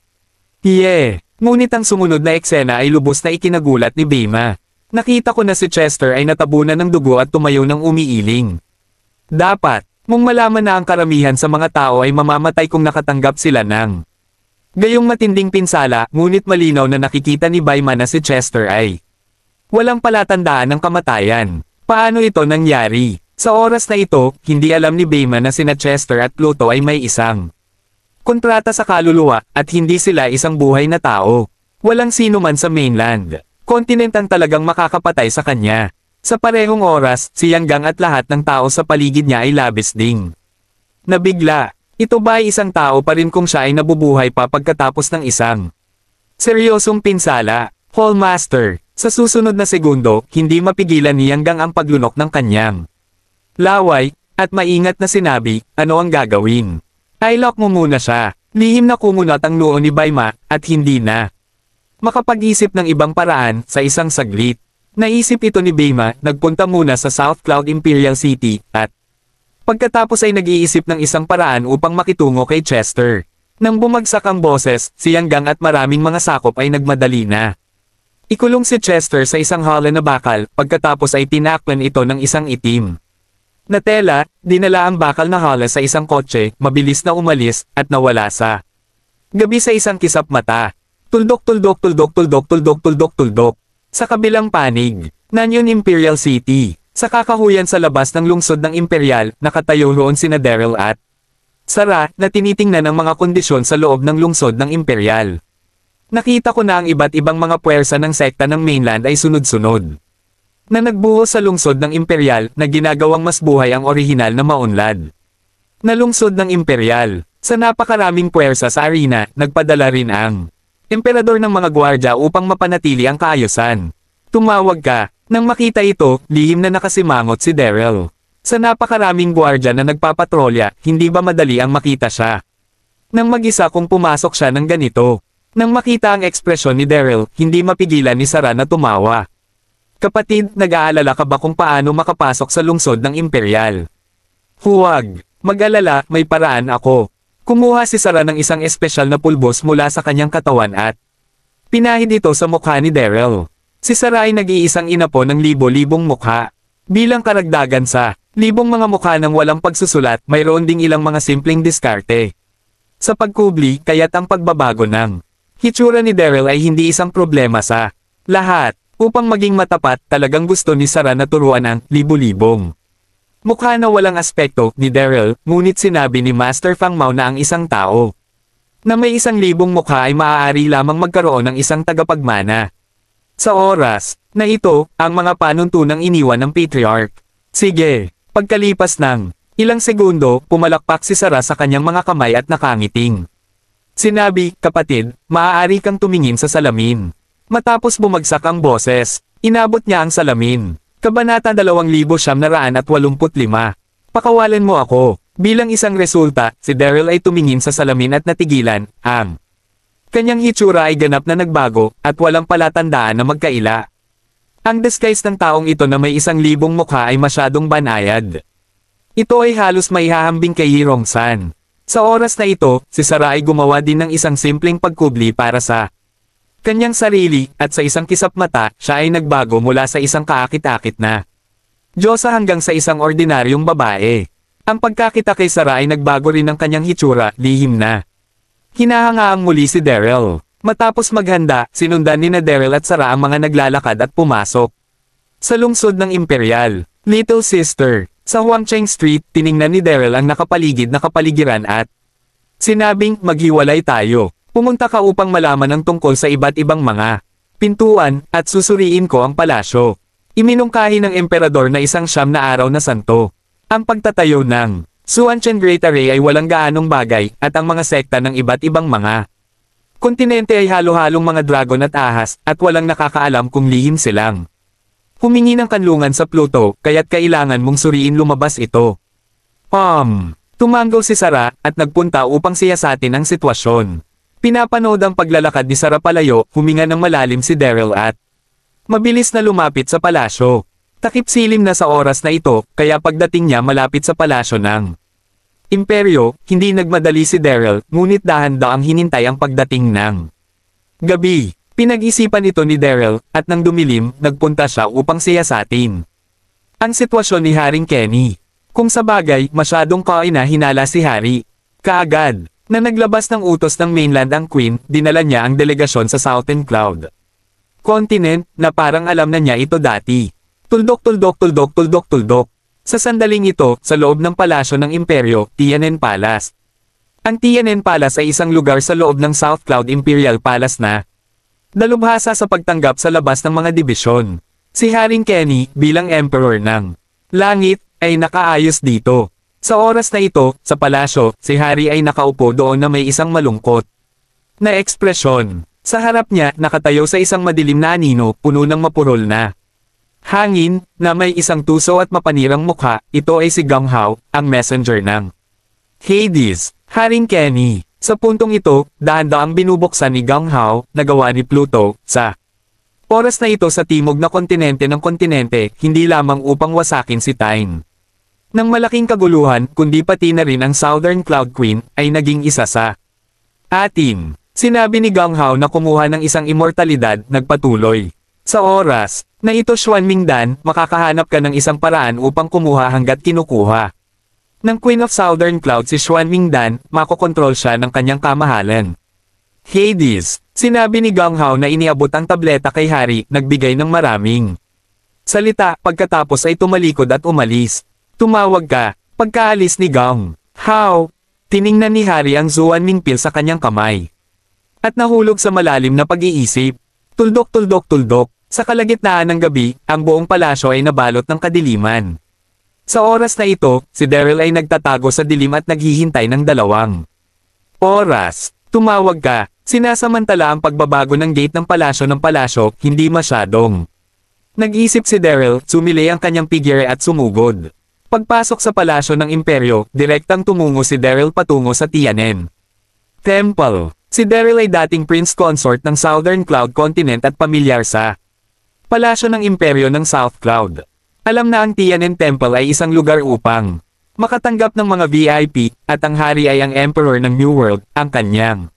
[SPEAKER 1] Ngunit ang sumunod na eksena ay lubos na ikinagulat ni Bayma. Nakita ko na si Chester ay natabunan ng dugo at tumayo ng umiiling. Dapat mong malaman na ang karamihan sa mga tao ay mamamatay kung nakatanggap sila ng gayong matinding pinsala, ngunit malinaw na nakikita ni Bayma na si Chester ay walang palatandaan ng kamatayan. Paano ito nangyari? Sa oras na ito, hindi alam ni Bayma na sina Chester at Pluto ay may isang kontrata sa kaluluwa, at hindi sila isang buhay na tao. Walang sino man sa mainland continent ang talagang makakapatay sa kanya. Sa parehong oras, si Yang at lahat ng tao sa paligid niya ay labis ding nabigla. Ito ba ay isang tao pa rin kung siya ay nabubuhay pa pagkatapos ng isang seryosong pinsala? Hallmaster, sa susunod na segundo, hindi mapigilan ni Yang ang paglunok ng kanyang laway, at maingat na sinabi, ano ang gagawin? I-lock mo muna siya. Lihim na kumunat ang noo ni Bayma, at hindi na makapag-isip ng ibang paraan sa isang saglit. Naisip ito ni Bayma, nagpunta muna sa South Cloud Imperial City, at pagkatapos ay nag-iisip ng isang paraan upang makitungo kay Chester. Nang bumagsak ang boses, si Yang at maraming mga sakop ay nagmadali na ikulong si Chester sa isang hala na bakal, pagkatapos ay tinakpan ito ng isang itim na tela, dinala ang bakal na hala sa isang kotse, mabilis na umalis, at nawala sa gabi sa isang kisap mata. Tuldok tuldok tuldok tuldok tuldok tuldok tuldok. Sa kabilang panig, Nanyon Imperial City. Sa kakahuyan sa labas ng lungsod ng Imperial, nakatayo roon sina Daryl at Sarah, na tinitingnan ang mga kondisyon sa loob ng lungsod ng Imperial. Nakita ko na ang iba't ibang mga puwersa ng sekta ng mainland ay sunod-sunod na nagbuhos sa lungsod ng Imperial, na ginagawang mas buhay ang orihinal na maunlad na lungsod ng Imperial. Sa napakaraming puwersa sa arena, nagpadala rin ang emperador ng mga gwardya upang mapanatili ang kaayusan. Tumawag ka. Nang makita ito, lihim na nakasimangot si Daryl. Sa napakaraming gwardya na nagpapatrolya, hindi ba madali ang makita siya? Nang mag-isa kung pumasok siya ng ganito. Nang makita ang ekspresyon ni Daryl, hindi mapigilan ni Sarah na tumawa. Kapatid, nag-aalala ka ba kung paano makapasok sa lungsod ng Imperial? Huwag mag-alala, may paraan ako. Kumuha si Sarah ng isang espesyal na pulbos mula sa kanyang katawan at pinahid ito sa mukha ni Daryl. Si Sarah ay nag-iisang inapo ng libo-libong mukha. Bilang karagdagan sa libong mga mukha ng walang pagsusulat, mayroon ding ilang mga simpleng diskarte sa pagkubli, kaya't ang pagbabago ng hitsura ni Daryl ay hindi isang problema sa lahat. Upang maging matapat, talagang gusto ni Sarah na turuan ang libo-libong mukha na walang aspekto ni Daryl, ngunit sinabi ni Master Fang Mao na ang isang tao na may 1,000 mukha ay maaari lamang magkaroon ng isang tagapagmana. Sa oras na ito, ang mga panuntunang iniwan ng Patriarch. Sige, pagkalipas ng ilang segundo, pumalakpak si Sarah sa kanyang mga kamay at nakangiting. Sinabi, kapatid, maaari kang tumingin sa salamin. Matapos bumagsak ang boses, inabot niya ang salamin. Kabanata 2985. Pakawalan mo ako. Bilang isang resulta, si Daryl ay tumingin sa salamin at natigilan. Ang kanyang hitsura ay ganap na nagbago, at walang palatandaan na magkaila. Ang disguise ng taong ito na may 1,000 mukha ay masyadong banayad. Ito ay halos maihahambing kay Hirong-san. Sa oras na ito, si Sarah ay gumawa din ng isang simpleng pagkubli para sa kanyang sarili, at sa isang kisap mata, siya ay nagbago mula sa isang kaakit-akit na Diyosa hanggang sa isang ordinaryong babae. Ang pagkakita kay Sarah ay nagbago rin ng kanyang hitsura, lihim na hinahangaang muli si Daryl. Matapos maghanda, sinundan ni na Daryl at Sarah ang mga naglalakad at pumasok sa lungsod ng Imperial. Little Sister, sa Huangcheng Street, tiningnan ni Daryl ang nakapaligid na kapaligiran at sinabing, maghiwalay tayo. Pumunta ka upang malaman ang tungkol sa iba't ibang mga pintuan, at susuriin ko ang palasyo. Iminungkahi ng emperador na 100 na araw na santo. Ang pagtatayo ng Suanchen Great Array ay walang gaanong bagay, at ang mga sekta ng iba't ibang mga kontinente ay halo-halong mga dragon at ahas, at walang nakakaalam kung lihim silang Humingi ng kanlungan sa Pluto, kaya't kailangan mong suriin lumabas ito. Tumanggaw si Sarah, at nagpunta upang siyasatin ang sitwasyon. Pinapanood ang paglalakad ni Sarah palayo, huminga ng malalim si Daryl at mabilis na lumapit sa palasyo. Takip silim na sa oras na ito, kaya pagdating niya malapit sa palasyo ng Imperyo, hindi nagmadali si Daryl, ngunit dahan-daang hinintay ang pagdating ng gabi. Pinag-isipan ito ni Daryl, at nang dumilim, nagpunta siya upang siyasatin ang sitwasyon ni Haring Kenny. Kung sa bagay, masyadong hinala si Harry. Kaagad, na naglabas ng utos ng mainland ang Queen, dinala niya ang delegasyon sa Southern Cloud Continent, na parang alam na niya ito dati. Tuldok. Sa sandaling ito, sa loob ng palasyo ng Imperyo, Tiananmen Palace. Ang Tiananmen Palace ay isang lugar sa loob ng South Cloud Imperial Palace na dalubhasa sa pagtanggap sa labas ng mga dibisyon. Si Haring Kenny, bilang Emperor ng Langit, ay nakaayos dito. Sa oras na ito, sa palasyo, si Harry ay nakaupo doon na may isang malungkot na ekspresyon. Sa harap niya, nakatayo sa isang madilim na anino, puno ng mapurol na hangin, na may isang tuso at mapanirang mukha. Ito ay si Gang Hao, ang messenger ng Hades. Haring Kenny. Sa puntong ito, dahan-daang binubuksan ni Gang Hao, na gawa ni Pluto, sa oras na ito sa timog na kontinente ng kontinente, hindi lamang upang wasakin si Tyne ng malaking kaguluhan, kundi pati na rin ang Southern Cloud Queen, ay naging isa sa atin. Sinabi ni Gang Hao na kumuha ng isang immortalidad, nagpatuloy. Sa oras na ito Xuanmingdan, makakahanap ka ng isang paraan upang kumuha hanggat kinukuha ng Queen of Southern Cloud si Xuanmingdan, makokontrol siya ng kanyang kamahalan. Hades, sinabi ni Gang Hao na iniabot ang tableta kay Harry, nagbigay ng maraming salita, pagkatapos ay tumalikod at umalis. Tumawag ka. Pagkaalis ni Gang Hao, tiningnan ni Harry ang Xuanming Pill sa kanyang kamay. At nahulog sa malalim na pag-iisip. Tuldok. Sa kalagitnaan ng gabi, ang buong palasyo ay nabalot ng kadiliman. Sa oras na ito, si Daryl ay nagtatago sa dilim at naghihintay ng 2 oras. Tumawag ka. Sinasamantala ang pagbabago ng gate ng palasyo, hindi masyadong nag-isip si Daryl, sumili ang kanyang figure at sumugod. Pagpasok sa palasyo ng Imperyo, direktang tumungo si Daryl patungo sa Tiananmen Temple. Si Daryl ay dating Prince Consort ng Southern Cloud Continent at pamilyar sa palasyo ng Imperyo ng South Cloud. Alam na ang Tiananmen Temple ay isang lugar upang makatanggap ng mga VIP, at ang hari ay ang Emperor ng New World, ang kanyang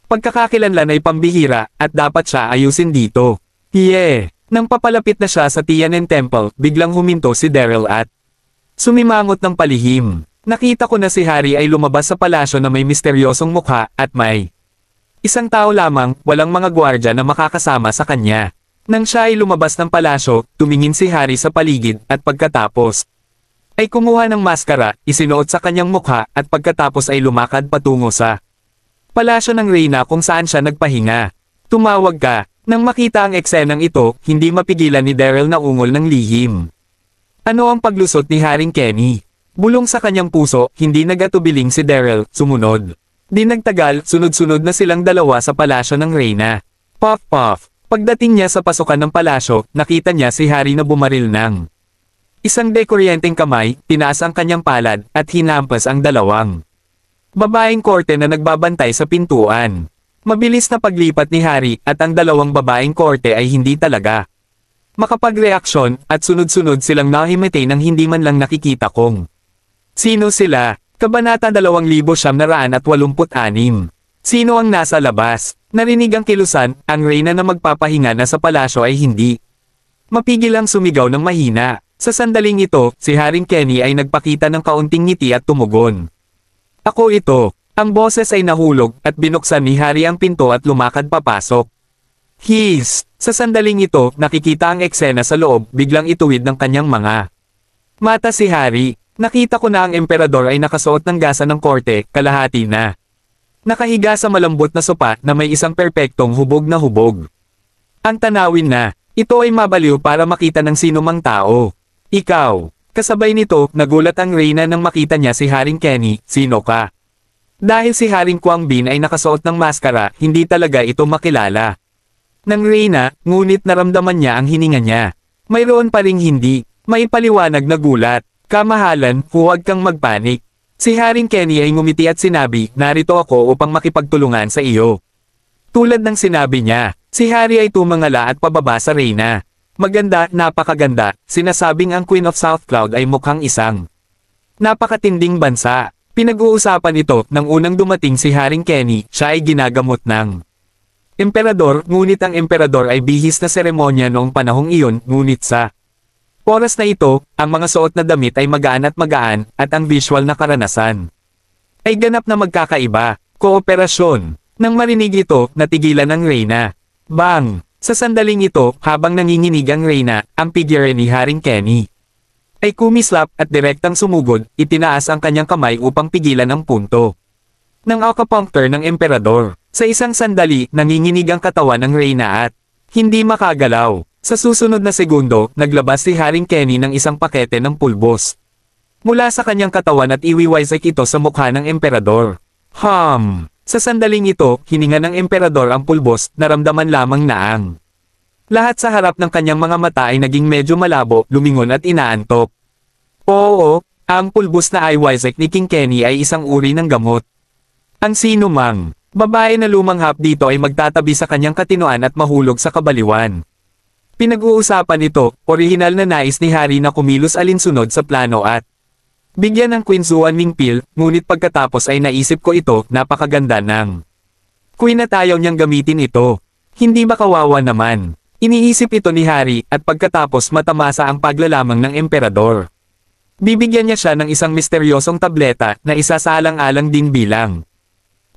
[SPEAKER 1] pagkakakilanlan ay pambihira, at dapat siya ayusin dito. Nang papalapit na siya sa Tiananmen Temple, biglang huminto si Daryl at sumimangot ng palihim. Nakita ko na si Harry ay lumabas sa palasyo na may misteryosong mukha, at may isang tao lamang, walang mga gwardya na makakasama sa kanya. Nang siya ay lumabas ng palasyo, tumingin si Harry sa paligid, at pagkatapos ay kumuha ng maskara, isinuot sa kanyang mukha, at pagkatapos ay lumakad patungo sa palasyo ng Reyna kung saan siya nagpahinga. Tumawag ka. Nang makita ang eksenang ito, hindi mapigilan ni Daryl na ungol ng lihim. Ano ang paglusot ni Haring Kenny? Bulong sa kanyang puso, hindi nagatubiling si Daryl, sumunod. Di nagtagal, sunod-sunod na silang dalawa sa palasyo ng Reyna. Puff. Pagdating niya sa pasukan ng palasyo, nakita niya si Harry na bumaril ng isang dekuryenteng kamay, tinaas ang kanyang palad, at hinampas ang 2 babaeng korte na nagbabantay sa pintuan. Mabilis na paglipat ni Harry, at ang 2 babaeng korte ay hindi talaga makapagreaksyon, at sunod-sunod silang nahimatay nang hindi man lang nakikita kung sino sila. Kabanata 2986. Sino ang nasa labas? Narinig ang kilusan, ang Reyna na magpapahinga na sa palasyo ay hindi mapigil ang sumigaw ng mahina. Sa sandaling ito, si Haring Kenny ay nagpakita ng kaunting ngiti at tumugon. Ako ito. Ang boses ay nahulog, at binuksan ni Harry ang pinto at lumakad papasok. Sa sandaling ito, nakikita ang eksena sa loob, biglang ituwid ng kanyang mga mata si Harry. Nakita ko na ang emperador ay nakasuot ng gasa ng korte, kalahati na. Nakahiga sa malambot na sopa na may isang perpektong hubog na hubog. Ang tanawin na, ito ay mabaliw para makita ng sino mang tao. Ikaw. Kasabay nito, nagulat ang Reyna nang makita niya si Haring Kenny, sino ka? Dahil si Haring Quangbin ay nakasuot ng maskara, hindi talaga ito makilala ng Reyna, ngunit naramdaman niya ang hininga niya. Mayroon pa ring hindi. May paliwanag na gulat. Kamahalan, huwag kang magpanik. Si Haring Kenny ay ngumiti at sinabi, narito ako upang makipagtulungan sa iyo. Tulad ng sinabi niya, si Harry ay tumangala at pababa sa reyna. Maganda, napakaganda, sinasabing ang Queen of South Cloud ay mukhang isang napakatinding bansa. Pinag-uusapan ito nang unang dumating si Haring Kenny, siya ay ginagamot ng emperador, ngunit ang emperador ay bihis na seremonya noong panahong iyon, ngunit sa oras na ito, ang mga suot na damit ay magaan at ang visual na karanasan ay ganap na magkakaiba. Kooperasyon. Nang marinig ito, natigilan ang reyna. Bang! Sa sandaling ito, habang nanginginig ang reyna, ang figure ni Haring Kenny ay kumislap at direktang sumugod, itinaas ang kanyang kamay upang pigilan ang punto ng acupuncture ng emperador. Sa isang sandali, nanginginig ang katawan ng reyna at hindi makagalaw. Sa susunod na segundo, naglabas si Haring Kenny ng isang pakete ng pulbos mula sa kanyang katawan at iwiwisek ito sa mukha ng emperador. Sa sandaling ito, hininga ng emperador ang pulbos, naramdaman lamang na ang lahat sa harap ng kanyang mga mata ay naging medyo malabo, lumingon at inaantok. Oo, ang pulbos na iwisek ni King Kenny ay isang uri ng gamot. Ang sino mang babae na lumanghap dito ay magtatabi sa kanyang katinoan at mahulog sa kabaliwan. Pinag-uusapan ito, orihinal na nais ni Harry na kumilos alinsunod sa plano at bigyan ng Queen Zuan Ming Pil, ngunit pagkatapos ay naisip ko ito, napakaganda ng Queen at ayaw niyang gamitin ito. Hindi ba kawawa naman? Iniisip ito ni Harry, at pagkatapos matamasa ang paglalamang ng emperador. Bibigyan niya siya ng isang misteryosong tableta na isasaalang-alang din bilang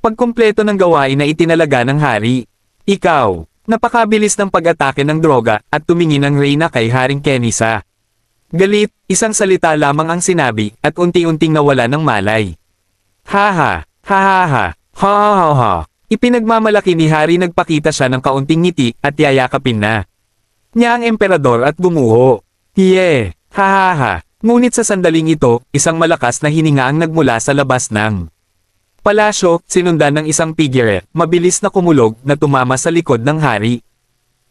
[SPEAKER 1] pagkumpleto ng gawain na itinalaga ng Harry. Ikaw, napakabilis ng pag-atake ng droga, at tumingin ang reyna kay Haring Kenny sa galit, isang salita lamang ang sinabi, at unti-unting nawala ng malay. Ha. Ipinagmamalaki ni Harry, nagpakita siya ng kaunting ngiti, at yayakapin na niya ang emperador at gumuho. Ha. Ngunit sa sandaling ito, isang malakas na hininga ang nagmula sa labas ng palasyo, sinundan ng isang figure, mabilis na kumulog, na tumama sa likod ng Harry.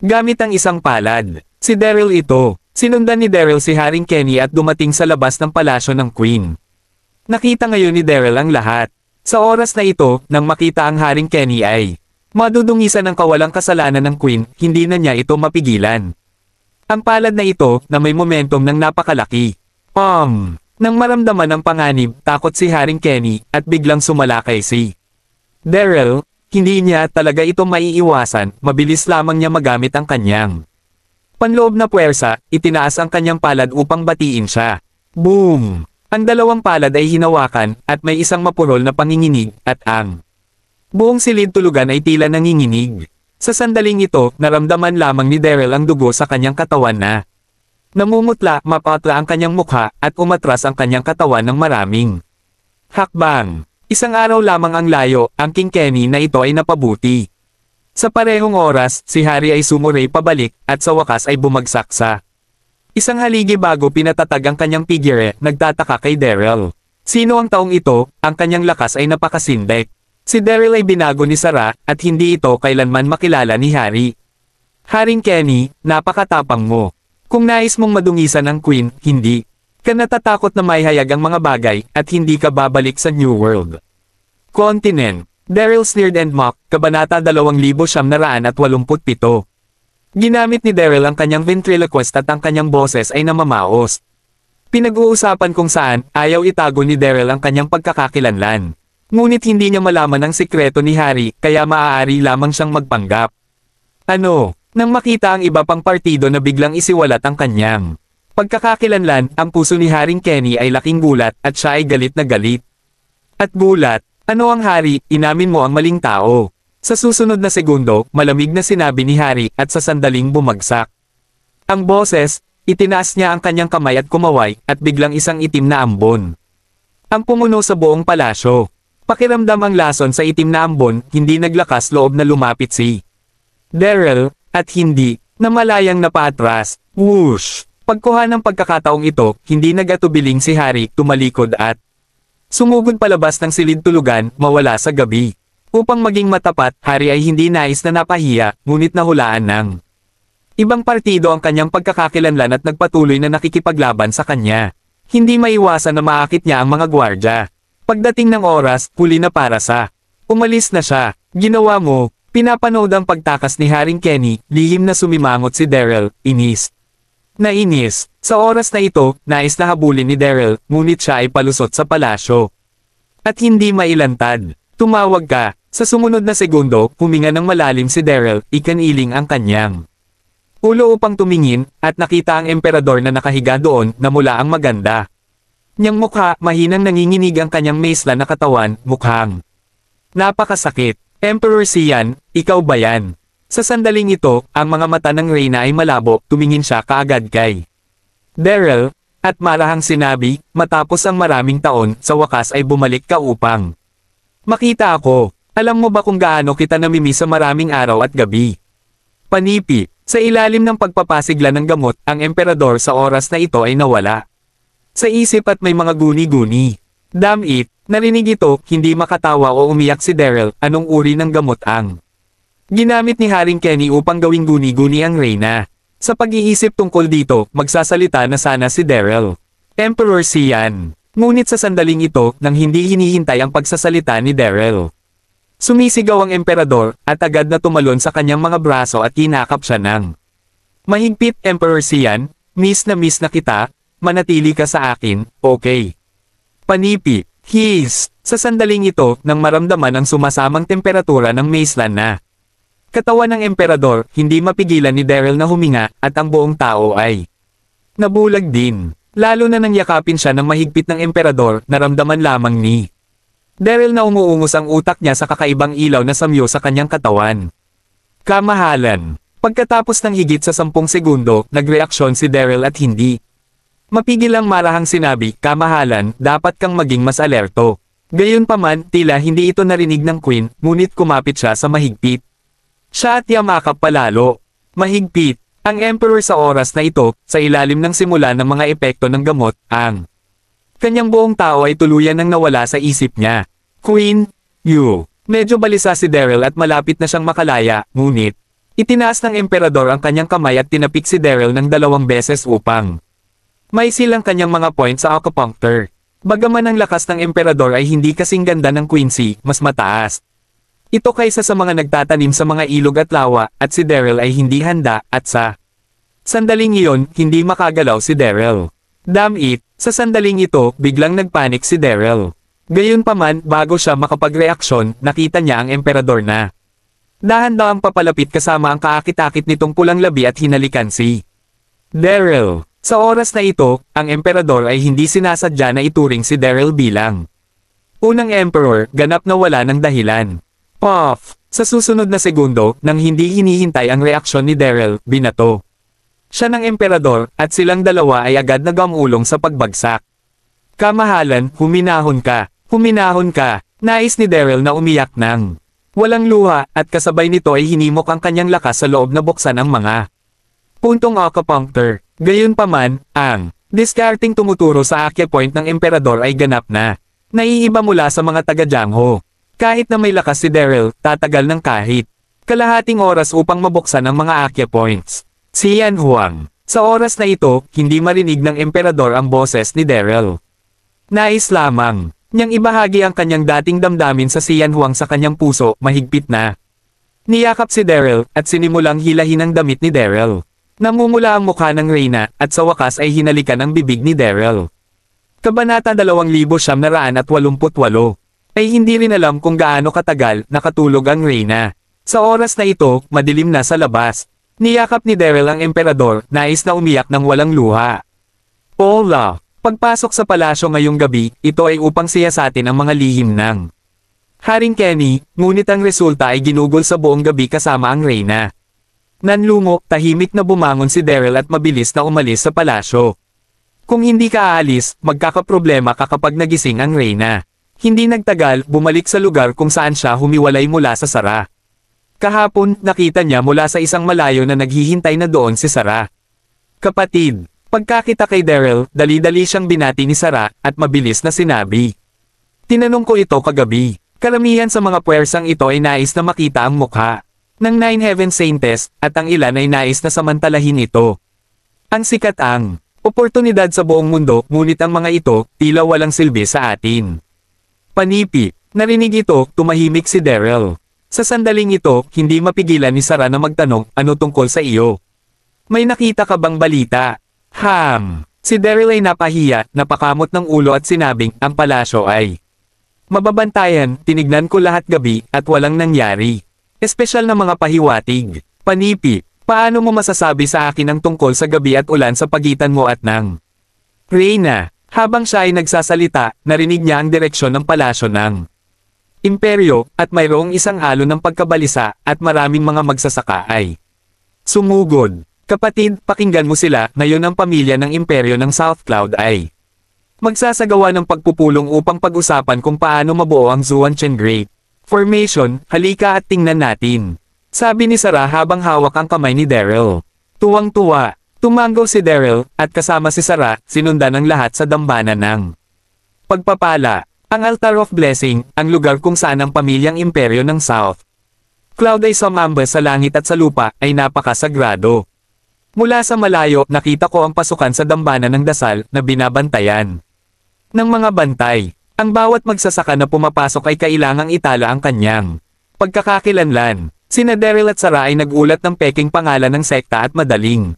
[SPEAKER 1] Gamit ang isang palad. Si Daryl ito. Sinundan ni Daryl si Haring Kenny at dumating sa labas ng palasyo ng Queen. Nakita ngayon ni Daryl ang lahat. Sa oras na ito, nang makita ang Haring Kenny ay madudungisan ng kawalang kasalanan ng Queen, hindi na niya ito mapigilan. Ang palad na ito, na may momentum ng napakalaki. Nang maramdaman ng panganib, takot si Haring Kenny, at biglang sumalakay si Daryl. Hindi niya talaga ito maiiwasan, mabilis lamang niya magamit ang kanyang panloob na puwersa, itinaas ang kanyang palad upang batiin siya. Boom! Ang dalawang palad ay hinawakan, at may isang mapurol na panginginig, at ang buong silid tulugan ay tila nanginginig. Sa sandaling ito, naramdaman lamang ni Daryl ang dugo sa kanyang katawan na namumutla, mapatla ang kanyang mukha, at umatras ang kanyang katawan ng maraming hakbang. Isang araw lamang ang layo, ang King Kenny na ito ay napabuti. Sa parehong oras, si Harry ay sumuray pabalik, at sa wakas ay bumagsak sa isang haligi bago pinatatag ang kanyang figure, nagtataka kay Daryl. Sino ang taong ito? Ang kanyang lakas ay napakasindek. Si Daryl ay binago ni Sarah, at hindi ito kailanman makilala ni Harry. Haring Kenny, napakatapang mo. Kung nais mong madungisan ang Queen, hindi ka natatakot na maihayag ang mga bagay, at hindi ka babalik sa New World Continent. Daryl sneered and mocked, Kabanata 2987. Ginamit ni Daryl ang kanyang ventriloquist at ang kanyang boses ay namamaos. Pinag-uusapan kung saan, ayaw itago ni Daryl ang kanyang pagkakakilanlan. Ngunit hindi niya malaman ang sikreto ni Harry, kaya maaari lamang siyang magpanggap. Nang makita ang iba pang partido na biglang isiwalat ang kanyang pagkakakilanlan, ang puso ni Haring Kenny ay laking gulat, at siya ay galit na galit. At gulat, ano ang Harry, inamin mo ang maling tao. Sa susunod na segundo, malamig na sinabi ni Harry, at sa sandaling bumagsak ang boses, itinaas niya ang kanyang kamay at kumaway, at biglang isang itim na ambon ang pumuno sa buong palasyo. Pakiramdam ang lason sa itim na ambon, hindi naglakas loob na lumapit si Daryl, at hindi na malayang napaatras. Whoosh! Pagkuha ng pagkakataong ito, hindi nagatubiling si Harry, tumalikod at sumugod palabas ng silid tulugan, mawala sa gabi. Upang maging matapat, Harry ay hindi nais na napahiya, ngunit nahulaan ng Ibang partido ang kanyang pagkakakilanlan at nagpatuloy na nakikipaglaban sa kanya. Hindi maiwasan na maakit niya ang mga gwardya. Pagdating ng oras, huli na para sa. Umalis na siya. Ginawa mo. Pinapanood ang pagtakas ni Haring Kenny, lihim na sumimangot si Daryl, inis. Nainis. Sa oras na ito, nais na habulin ni Daryl, ngunit siya ay palusot sa palasyo. At hindi mailantad. Tumawag ka. Sa sumunod na segundo, huminga ng malalim si Daryl, ikaniling ang kanyang ulo upang tumingin, at nakita ang emperador na nakahiga doon, na mula ang maganda. Niyang mukha, mahinang nanginginig ang kanyang maesla na katawan, mukhang napakasakit. Emperor Xian, ikaw ba yan? Sa sandaling ito, ang mga mata ng Reyna ay malabo, tumingin siya kaagad kay Daryl, at marahang sinabi, matapos ang maraming taon, sa wakas ay bumalik ka upang makita ako. Alam mo ba kung gaano kita namimiss sa maraming araw at gabi? Panipi, sa ilalim ng pagpapasigla ng gamot, ang emperador sa oras na ito ay nawala. Sa isip at may mga guni-guni. Damn it, narinig ito, hindi makatawa o umiyak si Daryl, anong uri ng gamot ang ginamit ni Haring Kenny upang gawing guni-guni ang Reyna. Sa pag-iisip tungkol dito, magsasalita na sana si Daryl. Emperor Xian. Ngunit sa sandaling ito, nang hindi hinihintay ang pagsasalita ni Daryl, sumisigaw ang emperador, at agad na tumalon sa kanyang mga braso at hinakap siya ng mahigpit. Emperor Xian, miss na kita, manatili ka sa akin, okay? Panipi, his. Sa sandaling ito, nang maramdaman ang sumasamang temperatura ng maeslan na katawan ng emperador, hindi mapigilan ni Daryl na huminga, at ang buong tao ay nabulag din. Lalo na nang yakapin siya ng mahigpit ng emperador, naramdaman lamang ni Daryl na umuungos ang utak niya sa kakaibang ilaw na samyo sa kanyang katawan. Kamahalan. Pagkatapos ng higit sa 10 segundo, nagreaksyon si Daryl at hindi mapigil ang marahang sinabi, kamahalan, dapat kang maging mas alerto. Gayunpaman, tila hindi ito narinig ng Queen, ngunit kumapit siya sa mahigpit. Siya at yamakap palalo. Mahigpit. Ang Emperor sa oras na ito, sa ilalim ng simula ng mga epekto ng gamot, ang kanyang buong tao ay tuluyan nang nawala sa isip niya. Queen, you. Medyo balisa si Daryl at malapit na siyang makalaya, ngunit itinaas ng emperador ang kanyang kamay at tinapik si Daryl ng 2 beses upang may silang kanyang mga points sa acupuncture. Bagaman ang lakas ng emperador ay hindi kasing ganda ng Quincy, mas mataas ito kaysa sa mga nagtatanim sa mga ilog at lawa, at si Daryl ay hindi handa, at sa sandaling iyon, hindi makagalaw si Daryl. Damn it, sa sandaling ito, biglang nagpanik si Daryl. Gayunpaman, bago siya makapagreaksyon, nakita niya ang emperador na dahan-dahang papalapit kasama ang kaakit-akit nitong pulang labi at hinalikan si Daryl. Sa oras na ito, ang emperador ay hindi sinasadya na ituring si Daryl bilang unang emperor, ganap na wala ng dahilan. Puff! Sa susunod na segundo, nang hindi hinihintay ang reaksyon ni Daryl, binato siya ng emperador, at silang dalawa ay agad nagamulong sa pagbagsak. Kamahalan, huminahon ka. Huminahon ka. Nais ni Daryl na umiyak ng walang luha, at kasabay nito ay hinimok ang kanyang lakas sa loob na buksan ang mga puntong acupuncture. Gayunpaman, ang discarding tumuturo sa acupoint ng emperador ay ganap na naiiba mula sa mga taga-Jiangho. Kahit na may lakas si Daryl, tatagal ng kahit kalahating oras upang mabuksan ang mga acupoints. Xian Huang. Sa oras na ito, hindi marinig ng emperador ang boses ni Daryl. Nais lamang niyang ibahagi ang kanyang dating damdamin sa Xian Huang sa kanyang puso, mahigpit na niyakap si Daryl, at sinimulang hilahin ang damit ni Daryl. Namumula ang mukha ng Reyna, at sa wakas ay hinalikan ang bibig ni Daryl. Kabanata 2988. Ay hindi rin alam kung gaano katagal nakatulog ang Reyna. Sa oras na ito, madilim na sa labas. Niyakap ni Daryl ang emperador, nais na umiyak ng walang luha. Paula, pagpasok sa palasyo ngayong gabi, ito ay upang siyasatin ang mga lihim ng Haring Kenny, ngunit ang resulta ay ginugol sa buong gabi kasama ang Reyna. Nanlungo, tahimik na bumangon si Daryl at mabilis na umalis sa palasyo. Kung hindi ka aalis, magkakaproblema ka kapag nagising ang Reyna. Hindi nagtagal, bumalik sa lugar kung saan siya humiwalay mula sa Sara. Kahapon, nakita niya mula sa isang malayo na naghihintay na doon si Sara. Kapatid, pagkakita kay Daryl, dali-dali siyang binati ni Sara, at mabilis na sinabi. Tinanong ko ito kagabi. Karamihan sa mga puwersang ito ay nais na makita ang mukha ng Nine Heaven Saints at ang ilan ay nais na samantalahin ito. Ang sikat ang oportunidad sa buong mundo, ngunit ang mga ito tila walang silbi sa atin. Panipi, narinig ito, tumahimik si Daryl. Sa sandaling ito, hindi mapigilan ni Sarah na magtanong, ano tungkol sa iyo? May nakita ka bang balita? Si Daryl ay napahiya, napakamot ng ulo at sinabing, ang palasyo ay mababantayan, tinignan ko lahat gabi, at walang nangyari. Espesyal na mga pahiwatig. Panipi, paano mo masasabi sa akin ang tungkol sa gabi at ulan sa pagitan mo at ng Reyna? Habang siya ay nagsasalita, narinig niya ang direksyon ng palasyo ng imperyo, at mayroong isang alon ng pagkabalisa, at maraming mga magsasaka ay sumugod. Kapatid, pakinggan mo sila, ngayon ang pamilya ng imperyo ng South Cloud ay magsasagawa ng pagpupulong upang pag-usapan kung paano mabuo ang Zuan-Chen Great Formation. Halika at tingnan natin. Sabi ni Sarah habang hawak ang kamay ni Daryl. Tuwang-tuwa, tumanggaw si Daryl, at kasama si Sarah, sinundan ang lahat sa dambana ng pagpapala. Ang Altar of Blessing, ang lugar kung saan ang pamilyang imperyo ng South Cloud ay sumamba sa langit at sa lupa, ay napakasagrado. Mula sa malayo, nakita ko ang pasukan sa dambana ng dasal na binabantayan ng mga bantay. Ang bawat magsasaka na pumapasok ay kailangang itala ang kanyang pagkakakilanlan. Sina Daryl at Sarah ay nagulat ng peking pangalan ng sekta at madaling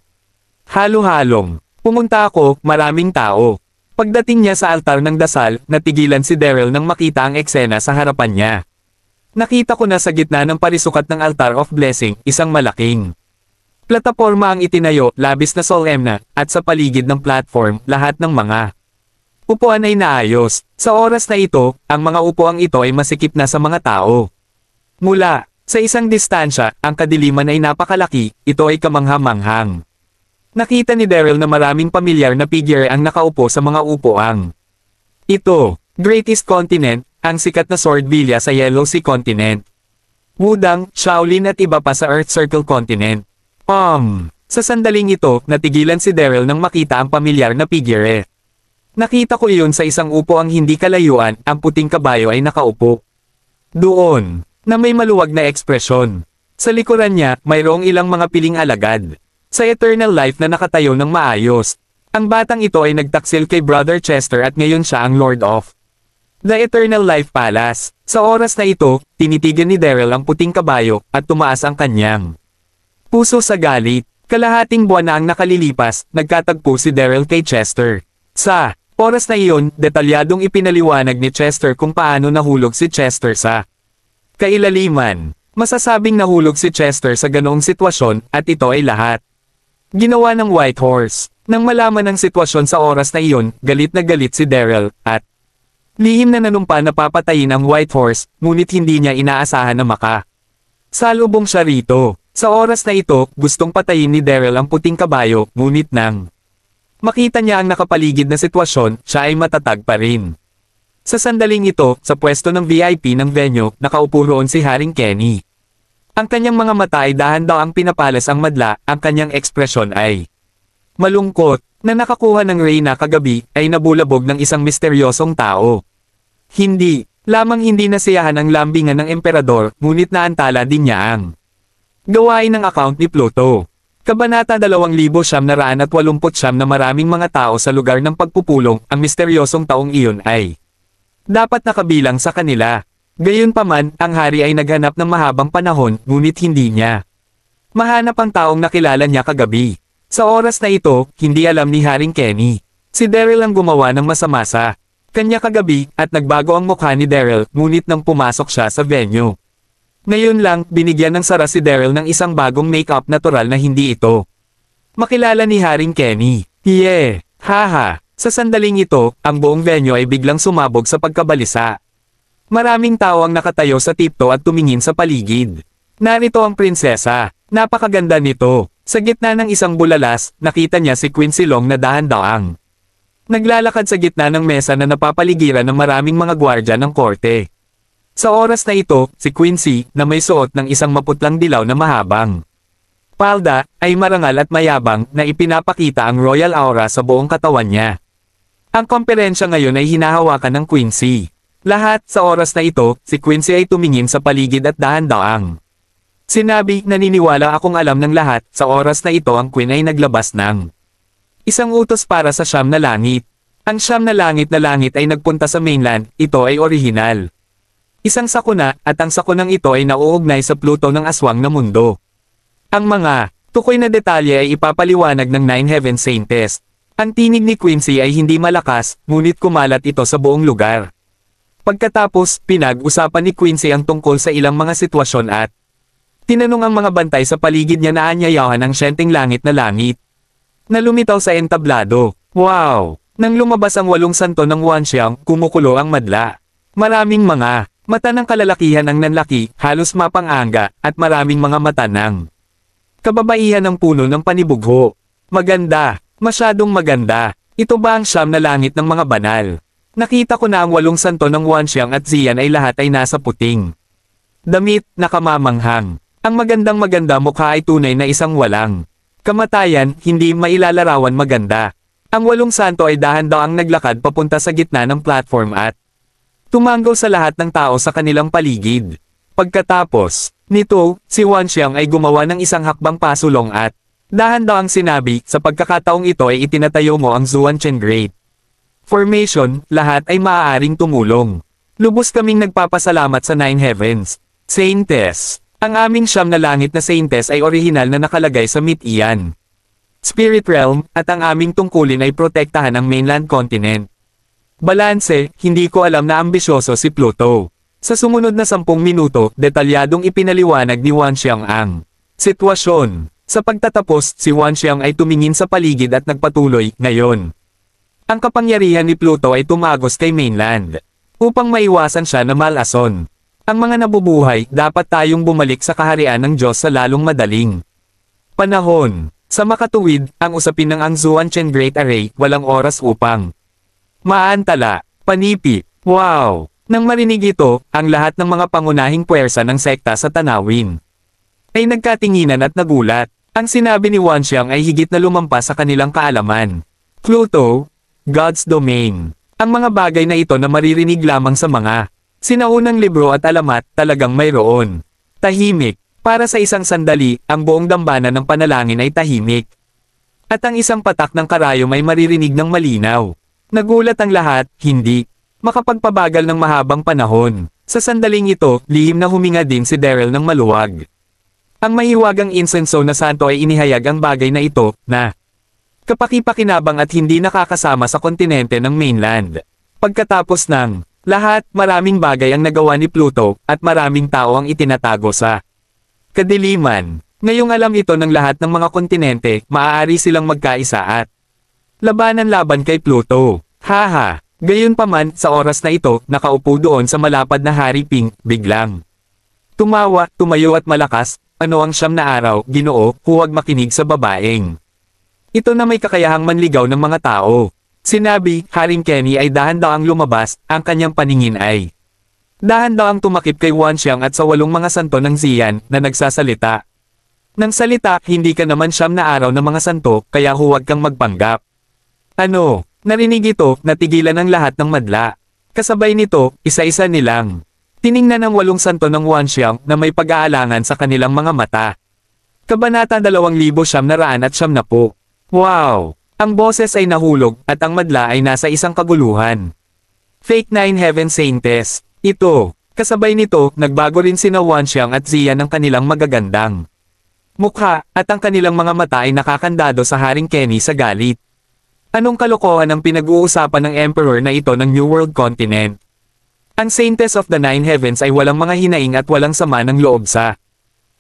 [SPEAKER 1] halo-halong pumunta ako, maraming tao. Pagdating niya sa altar ng dasal, natigilan si Daryl nang makita ang eksena sa harapan niya. Nakita ko na sa gitna ng parisukat ng Altar of Blessing, isang malaking plataporma ang itinayo, labis na solemna, at sa paligid ng platform, lahat ng mga upuan ay naayos. Sa oras na ito, ang mga upuang ito ay masikip na sa mga tao. Mula sa isang distansya, ang kadiliman ay napakalaki, ito ay kamangha-manghang. Nakita ni Daryl na maraming pamilyar na figure ang nakaupo sa mga upuang ito. Greatest Continent, ang sikat na sword villa sa Yellow Sea Continent. Wudang, Shaolin at iba pa sa Earth Circle Continent. Sa sandaling ito, natigilan si Daryl nang makita ang pamilyar na figure. Nakita ko iyon sa isang upuang hindi kalayuan, ang puting kabayo ay nakaupo doon, na may maluwag na ekspresyon. Sa likuran niya, mayroong ilang mga piling alagad sa eternal life na nakatayo ng maayos. Ang batang ito ay nagtaksil kay Brother Chester at ngayon siya ang Lord of the Eternal Life Palace. Sa oras na ito, tinitigan ni Daryl ang puting kabayo, at tumaas ang kanyang puso sa galit. Kalahating buwan na ang nakalilipas, nagkatagpo si Daryl kay Chester. Sa oras na iyon, detalyadong ipinaliwanag ni Chester kung paano nahulog si Chester sa kailaliman. Masasabing nahulog si Chester sa ganoong sitwasyon, at ito ay lahat ginawa ng White Horse. Nang malaman ang sitwasyon sa oras na iyon, galit na galit si Daryl, at lihim na nanumpa na papatayin ang White Horse, ngunit hindi niya inaasahan na salubong siya rito. Sa oras na ito, gustong patayin ni Daryl ang puting kabayo, ngunit nang makita niya ang nakapaligid na sitwasyon, siya ay matatag pa rin. Sa sandaling ito, sa pwesto ng VIP ng venue, nakaupo roon si Haring Kenny. Ang kanyang mga mata ay dahan-daang pinapalas ang madla, ang kanyang ekspresyon ay malungkot. Na nakakuha ng Reyna kagabi, ay nabulabog ng isang misteryosong tao. Hindi lamang nasiyahan ang lambingan ng emperador, ngunit naantala din niya ang gawain ng account ni Pluto. Kabanata 2989 na maraming mga tao sa lugar ng pagpupulong, ang misteryosong taong iyon ay dapat nakabilang sa kanila. Gayunpaman, ang hari ay naghanap ng mahabang panahon, ngunit hindi niya mahanap ang taong nakilala niya kagabi. Sa oras na ito, hindi alam ni Haring Kenny. Si Daryl ang gumawa ng masama sa kanya kagabi, at nagbago ang mukha ni Daryl, ngunit nang pumasok siya sa venue. Ngayon lang, binigyan ng Sarah si Daryl ng isang bagong make-up natural na hindi ito makilala ni Haring Kenny. Haha. Sa sandaling ito, ang buong venue ay biglang sumabog sa pagkabalisa. Maraming tao ang nakatayo sa tipto at tumingin sa paligid. Narito ang prinsesa. Napakaganda nito. Sa gitna ng isang bulalas, nakita niya si Queen Silong na dahan-daang naglalakad sa gitna ng mesa na napapaligiran ng maraming mga gwardya ng korte. Sa oras na ito, si Quincy, na may suot ng isang maputlang dilaw na mahabang palda, ay marangal at mayabang na ipinapakita ang royal aura sa buong katawan niya. Ang komperensya ngayon ay hinahawakan ng Quincy. Lahat, sa oras na ito, si Quincy ay tumingin sa paligid at dahan-daang Sinabi, naniniwala akong alam ng lahat, sa oras na ito ang Queen ay naglabas ng isang utos para sa Siyam na Langit. Ang Siyam na Langit ay nagpunta sa mainland, ito ay orihinal. Isang sakuna, at ang sakunang ito ay nauugnay sa Pluto ng aswang na mundo. Ang mga tukoy na detalye ay ipapaliwanag ng Nine Heaven Saintess. Ang tinig ni Quincy ay hindi malakas, ngunit kumalat ito sa buong lugar. Pagkatapos, pinag-usapan ni Quincy ang tungkol sa ilang mga sitwasyon at tinanong ang mga bantay sa paligid niya na aanyayahan ang siyenteng langit na langit na lumitaw sa entablado. Wow! Nang lumabas ang 8 santo ng Wanxiang, kumukulo ang madla. Maraming mga mata ng kalalakihan ang nanlaki, halos mapang-anga, at maraming mga mata ng kababaihan ng puno ng panibugho. Maganda, masyadong maganda. Ito ba ang Siyam na Langit ng mga banal? Nakita ko na ang 8 santo ng Wanxiang at Xian ay lahat ay nasa puting damit, nakamamanghang. Ang magandang-maganda mukha ay tunay na isang walang kamatayan, hindi mailalarawan maganda. Ang 8 santo ay dahan-daang naglakad papunta sa gitna ng platform at tumanggaw sa lahat ng tao sa kanilang paligid. Pagkatapos nito, si Wanxiang ay gumawa ng isang hakbang pasulong at dahan-daang sinabi, sa pagkakataong ito ay itinatayo mo ang Zuanchen Great Formation, lahat ay maaaring tumulong. Lubos kaming nagpapasalamat sa Nine Heavens Saintess. Ang aming Siyam na Langit na Saintess ay orihinal na nakalagay sa Myth-Ian Spirit Realm, at ang aming tungkulin ay protektahan ang mainland continent. Balanse, hindi ko alam na ambisyoso si Pluto. Sa sumunod na 10 minuto, detalyadong ipinaliwanag ni Wanxiang ang sitwasyon. Sa pagtatapos, si Wanxiang ay tumingin sa paligid at nagpatuloy, ngayon. Ang kapangyarihan ni Pluto ay tumagos kay mainland. Upang maiwasan siya na malason. Ang mga nabubuhay, dapat tayong bumalik sa kaharian ng Diyos sa lalong madaling panahon. Sa makatuwid, ang usapin ng ang Zuanchen Great Array, walang oras upang maantala, panipi. Wow! Nang marinig ito, ang lahat ng mga pangunahing puwersa ng sekta sa tanawin ay nagkatinginan at nagulat. Ang sinabi ni Wanxiang ay higit na lumampas sa kanilang kaalaman. Pluto, God's Domain. Ang mga bagay na ito na maririnig lamang sa mga sinaunang libro at alamat, talagang mayroon. Tahimik. Para sa isang sandali, ang buong dambana ng panalangin ay tahimik. At ang isang patak ng karayom ay maririnig ng malinaw. Nagulat ang lahat, hindi makapagpabagal ng mahabang panahon. Sa sandaling ito, lihim na huminga din si Daryl ng maluwag. Ang mahiwagang insenso na santo ay inihayag ang bagay na ito, na kapaki-pakinabang at hindi nakakasama sa kontinente ng mainland. Pagkatapos ng lahat, maraming bagay ang nagawa ni Pluto, at maraming tao ang itinatago sa kadiliman. Ngayong alam ito ng lahat ng mga kontinente, maaari silang magkaisa at labanan laban kay Pluto. Haha! Gayunpaman, sa oras na ito, nakaupo doon sa malapad na Hari Ping, biglang tumawa, tumayo at malakas. Ano ang 9 na araw, Ginoo, huwag makinig sa babaeng ito na may kakayahang manligaw ng mga tao. Sinabi, Haring Kenny ay dahan-daang lumabas, ang kanyang paningin ay dahan-daang tumakip kay Wanxiang at sa 8 mga santo ng Xian, na nagsasalita. Nang salita, hindi ka naman 9 na araw ng mga santo, kaya huwag kang magpanggap. Ano? Narinig ito, natigilan ang lahat ng madla. Kasabay nito, isa-isa nilang tiningnan ang 8 santo ng Wanxiang na may pag-aalangan sa kanilang mga mata. Kabanata 2990. Wow! Ang boses ay nahulog, at ang madla ay nasa isang kaguluhan. Fake Nine Heaven Saintess. Ito. Kasabay nito, nagbago rin sina Wanxiang at Xian ng kanilang magagandang mukha, at ang kanilang mga mata ay nakakandado sa Haring Kenny sa galit. Anong kalokohan ang pinag-uusapan ng Emperor na ito ng New World Continent? Ang Saintess of the Nine Heavens ay walang mga hinaing at walang sama ng loob sa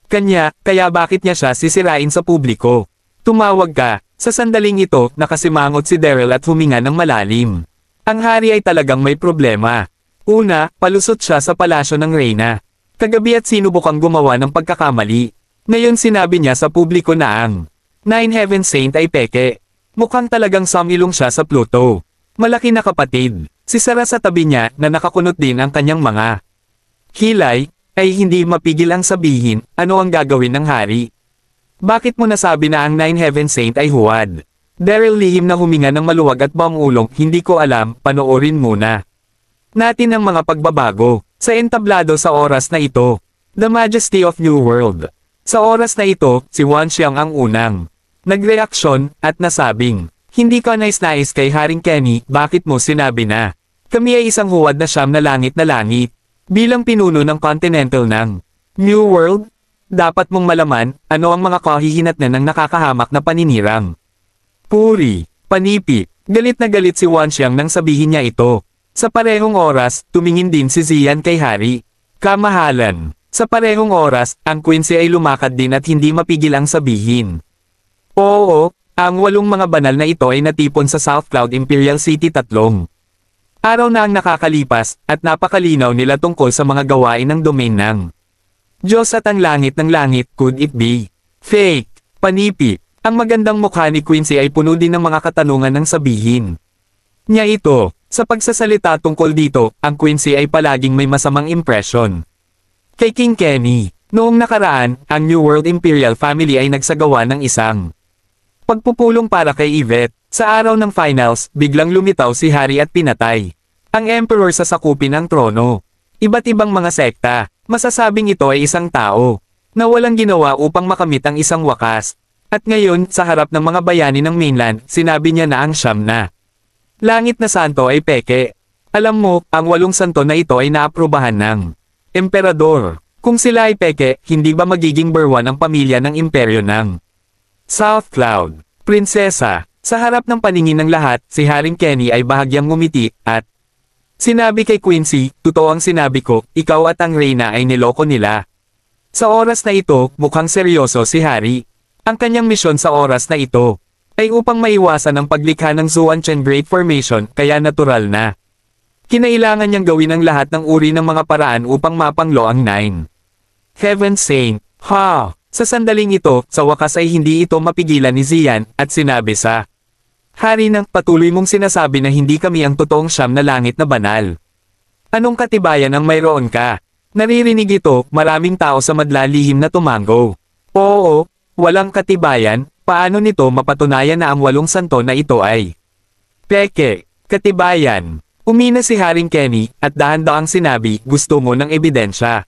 [SPEAKER 1] kanya, kaya bakit niya siya sisirain sa publiko? Tumawag ka. Sa sandaling ito, nakasimangot si Daryl at huminga ng malalim. Ang hari ay talagang may problema. Una, palusot siya sa palasyo ng Reyna. Kagabi at sinubukang gumawa ng pagkakamali. Ngayon sinabi niya sa publiko na ang Nine Heaven Saint ay peke. Mukhang talagang sumilong siya sa Pluto. Malaki na kapatid. Si Sarah sa tabi niya na nakakunot din ang kanyang mga kilay, ay hindi mapigil ang sabihin, ano ang gagawin ng hari. Bakit mo nasabi na ang Nine Heaven Saint ay huwad? Daryl lihim na huminga ng maluwag at bumulong, hindi ko alam, panoorin muna natin ang mga pagbabago sa entablado sa oras na ito. The Majesty of New World. Sa oras na ito, si Wan Xiang ang unang nagreaksyon at nasabing, hindi ka nais-nais kay Haring Kenny, bakit mo sinabi na? Kami ay isang huwad na siyam na langit. Bilang pinuno ng Continental ng New World, dapat mong malaman, ano ang mga kahihinatnan ng nakakahamak na paninirang. Puri, panipit, galit na galit si Wan Xiang nang sabihin niya ito. Sa parehong oras, tumingin din si Ziyan kay Hari. Kamahalan. Sa parehong oras, ang Quincy ay lumakad din at hindi mapigil ang sabihin. Oo, ang 8 mga banal na ito ay natipon sa South Cloud Imperial City 3 araw na ang nakakalipas, at napakalinaw nila tungkol sa mga gawain ng domain ng Diyos at ang langit ng langit, could it be fake? Panipi. Ang magandang mukha ni Quincy ay puno din ng mga katanungan ng sabihin niya ito. Sa pagsasalita tungkol dito, ang Quincy ay palaging may masamang impression kay King Kenny. Noong nakaraan, ang New World Imperial Family ay nagsagawa ng isang pagpupulong para kay Yvette. Sa araw ng finals, biglang lumitaw si Hari at pinatay ang Emperor sa sakupin ng trono. Iba't ibang mga sekta, masasabing ito ay isang tao na walang ginawa upang makamit ang isang wakas. At ngayon, sa harap ng mga bayani ng mainland, sinabi niya na ang siyam na langit na santo ay peke. Alam mo, ang 8 santo na ito ay naaprubahan ng Emperador. Kung sila ay peke, hindi ba magiging berwan ang pamilya ng imperyo ng South Cloud? Prinsesa, sa harap ng paningin ng lahat, si Haring Kenny ay bahagyang ngumiti, at sinabi kay Quincy, totoo ang sinabi ko, ikaw at ang Reyna ay niloko nila. Sa oras na ito, mukhang seryoso si Hari. Ang kanyang misyon sa oras na ito ay upang maiwasan ang paglikha ng Zuan-Chen Great Formation, kaya natural na kinailangan niyang gawin ang lahat ng uri ng mga paraan upang mapanglo ang 9 Heaven Saint. Ha! Sa sandaling ito, sa wakas ay hindi ito mapigilan ni Ziyan, at sinabi sa Hari ng patuloy mong sinasabi na hindi kami ang totoong siyam na langit na banal. Anong katibayan ang mayroon ka? Naririnig ito, maraming tao sa madlalihim na tumango. Oo, walang katibayan, paano nito mapatunayan na ang 8 santo na ito ay peke? Katibayan. Umina si Haring Kenny, at dahan-daang sinabi, gusto mo ng ebidensya.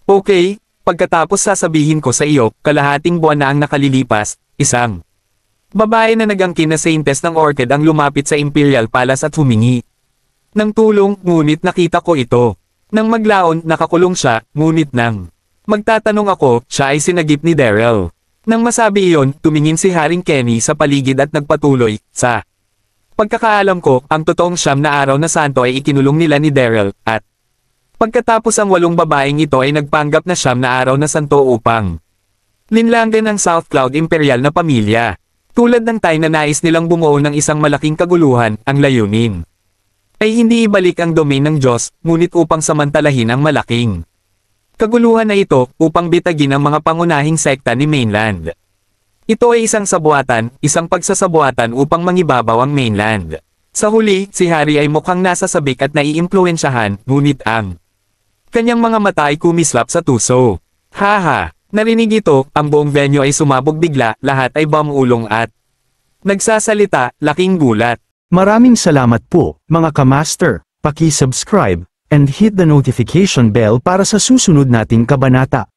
[SPEAKER 1] Okay, pagkatapos sasabihin ko sa iyo, kalahating buwan na ang nakalilipas, isang babae na nagangkin na Saintess ng Orchid ang lumapit sa Imperial Palace at humingi ng tulong, ngunit nakita ko ito. Nang maglaon, nakakulong siya, ngunit nang magtatanong ako, siya ay sinagip ni Daryl. Nang masabi iyon, tumingin si Haring Kenny sa paligid at nagpatuloy, sa pagkakaalam ko, ang totoong siyam na araw na santo ay ikinulong nila ni Daryl, at pagkatapos ang 8 babaeng ito ay nagpanggap na siyam na araw na santo upang linlangan ang South Cloud Imperial na pamilya. Tulad ng time na nais nilang bumuo ng isang malaking kaguluhan, ang layunin ay hindi ibalik ang domain ng Diyos, ngunit upang samantalahin ang malaking kaguluhan na ito upang bitagin ang mga pangunahing sekta ni mainland. Ito ay isang sabuatan, isang pagsasabuatan upang mangibabaw ang mainland. Sa huli, si Hari ay mukhang nasa sabik at naiimpluwensyahan, ngunit ang kanyang mga mata ay kumislap sa tuso. Haha, narinig ito, ang buong venue ay sumabog bigla, lahat ay bumulong at nagsasalita, laking gulat.
[SPEAKER 2] Maraming salamat po, mga kamaster. Paki-subscribe and hit the notification bell para sa susunod nating kabanata.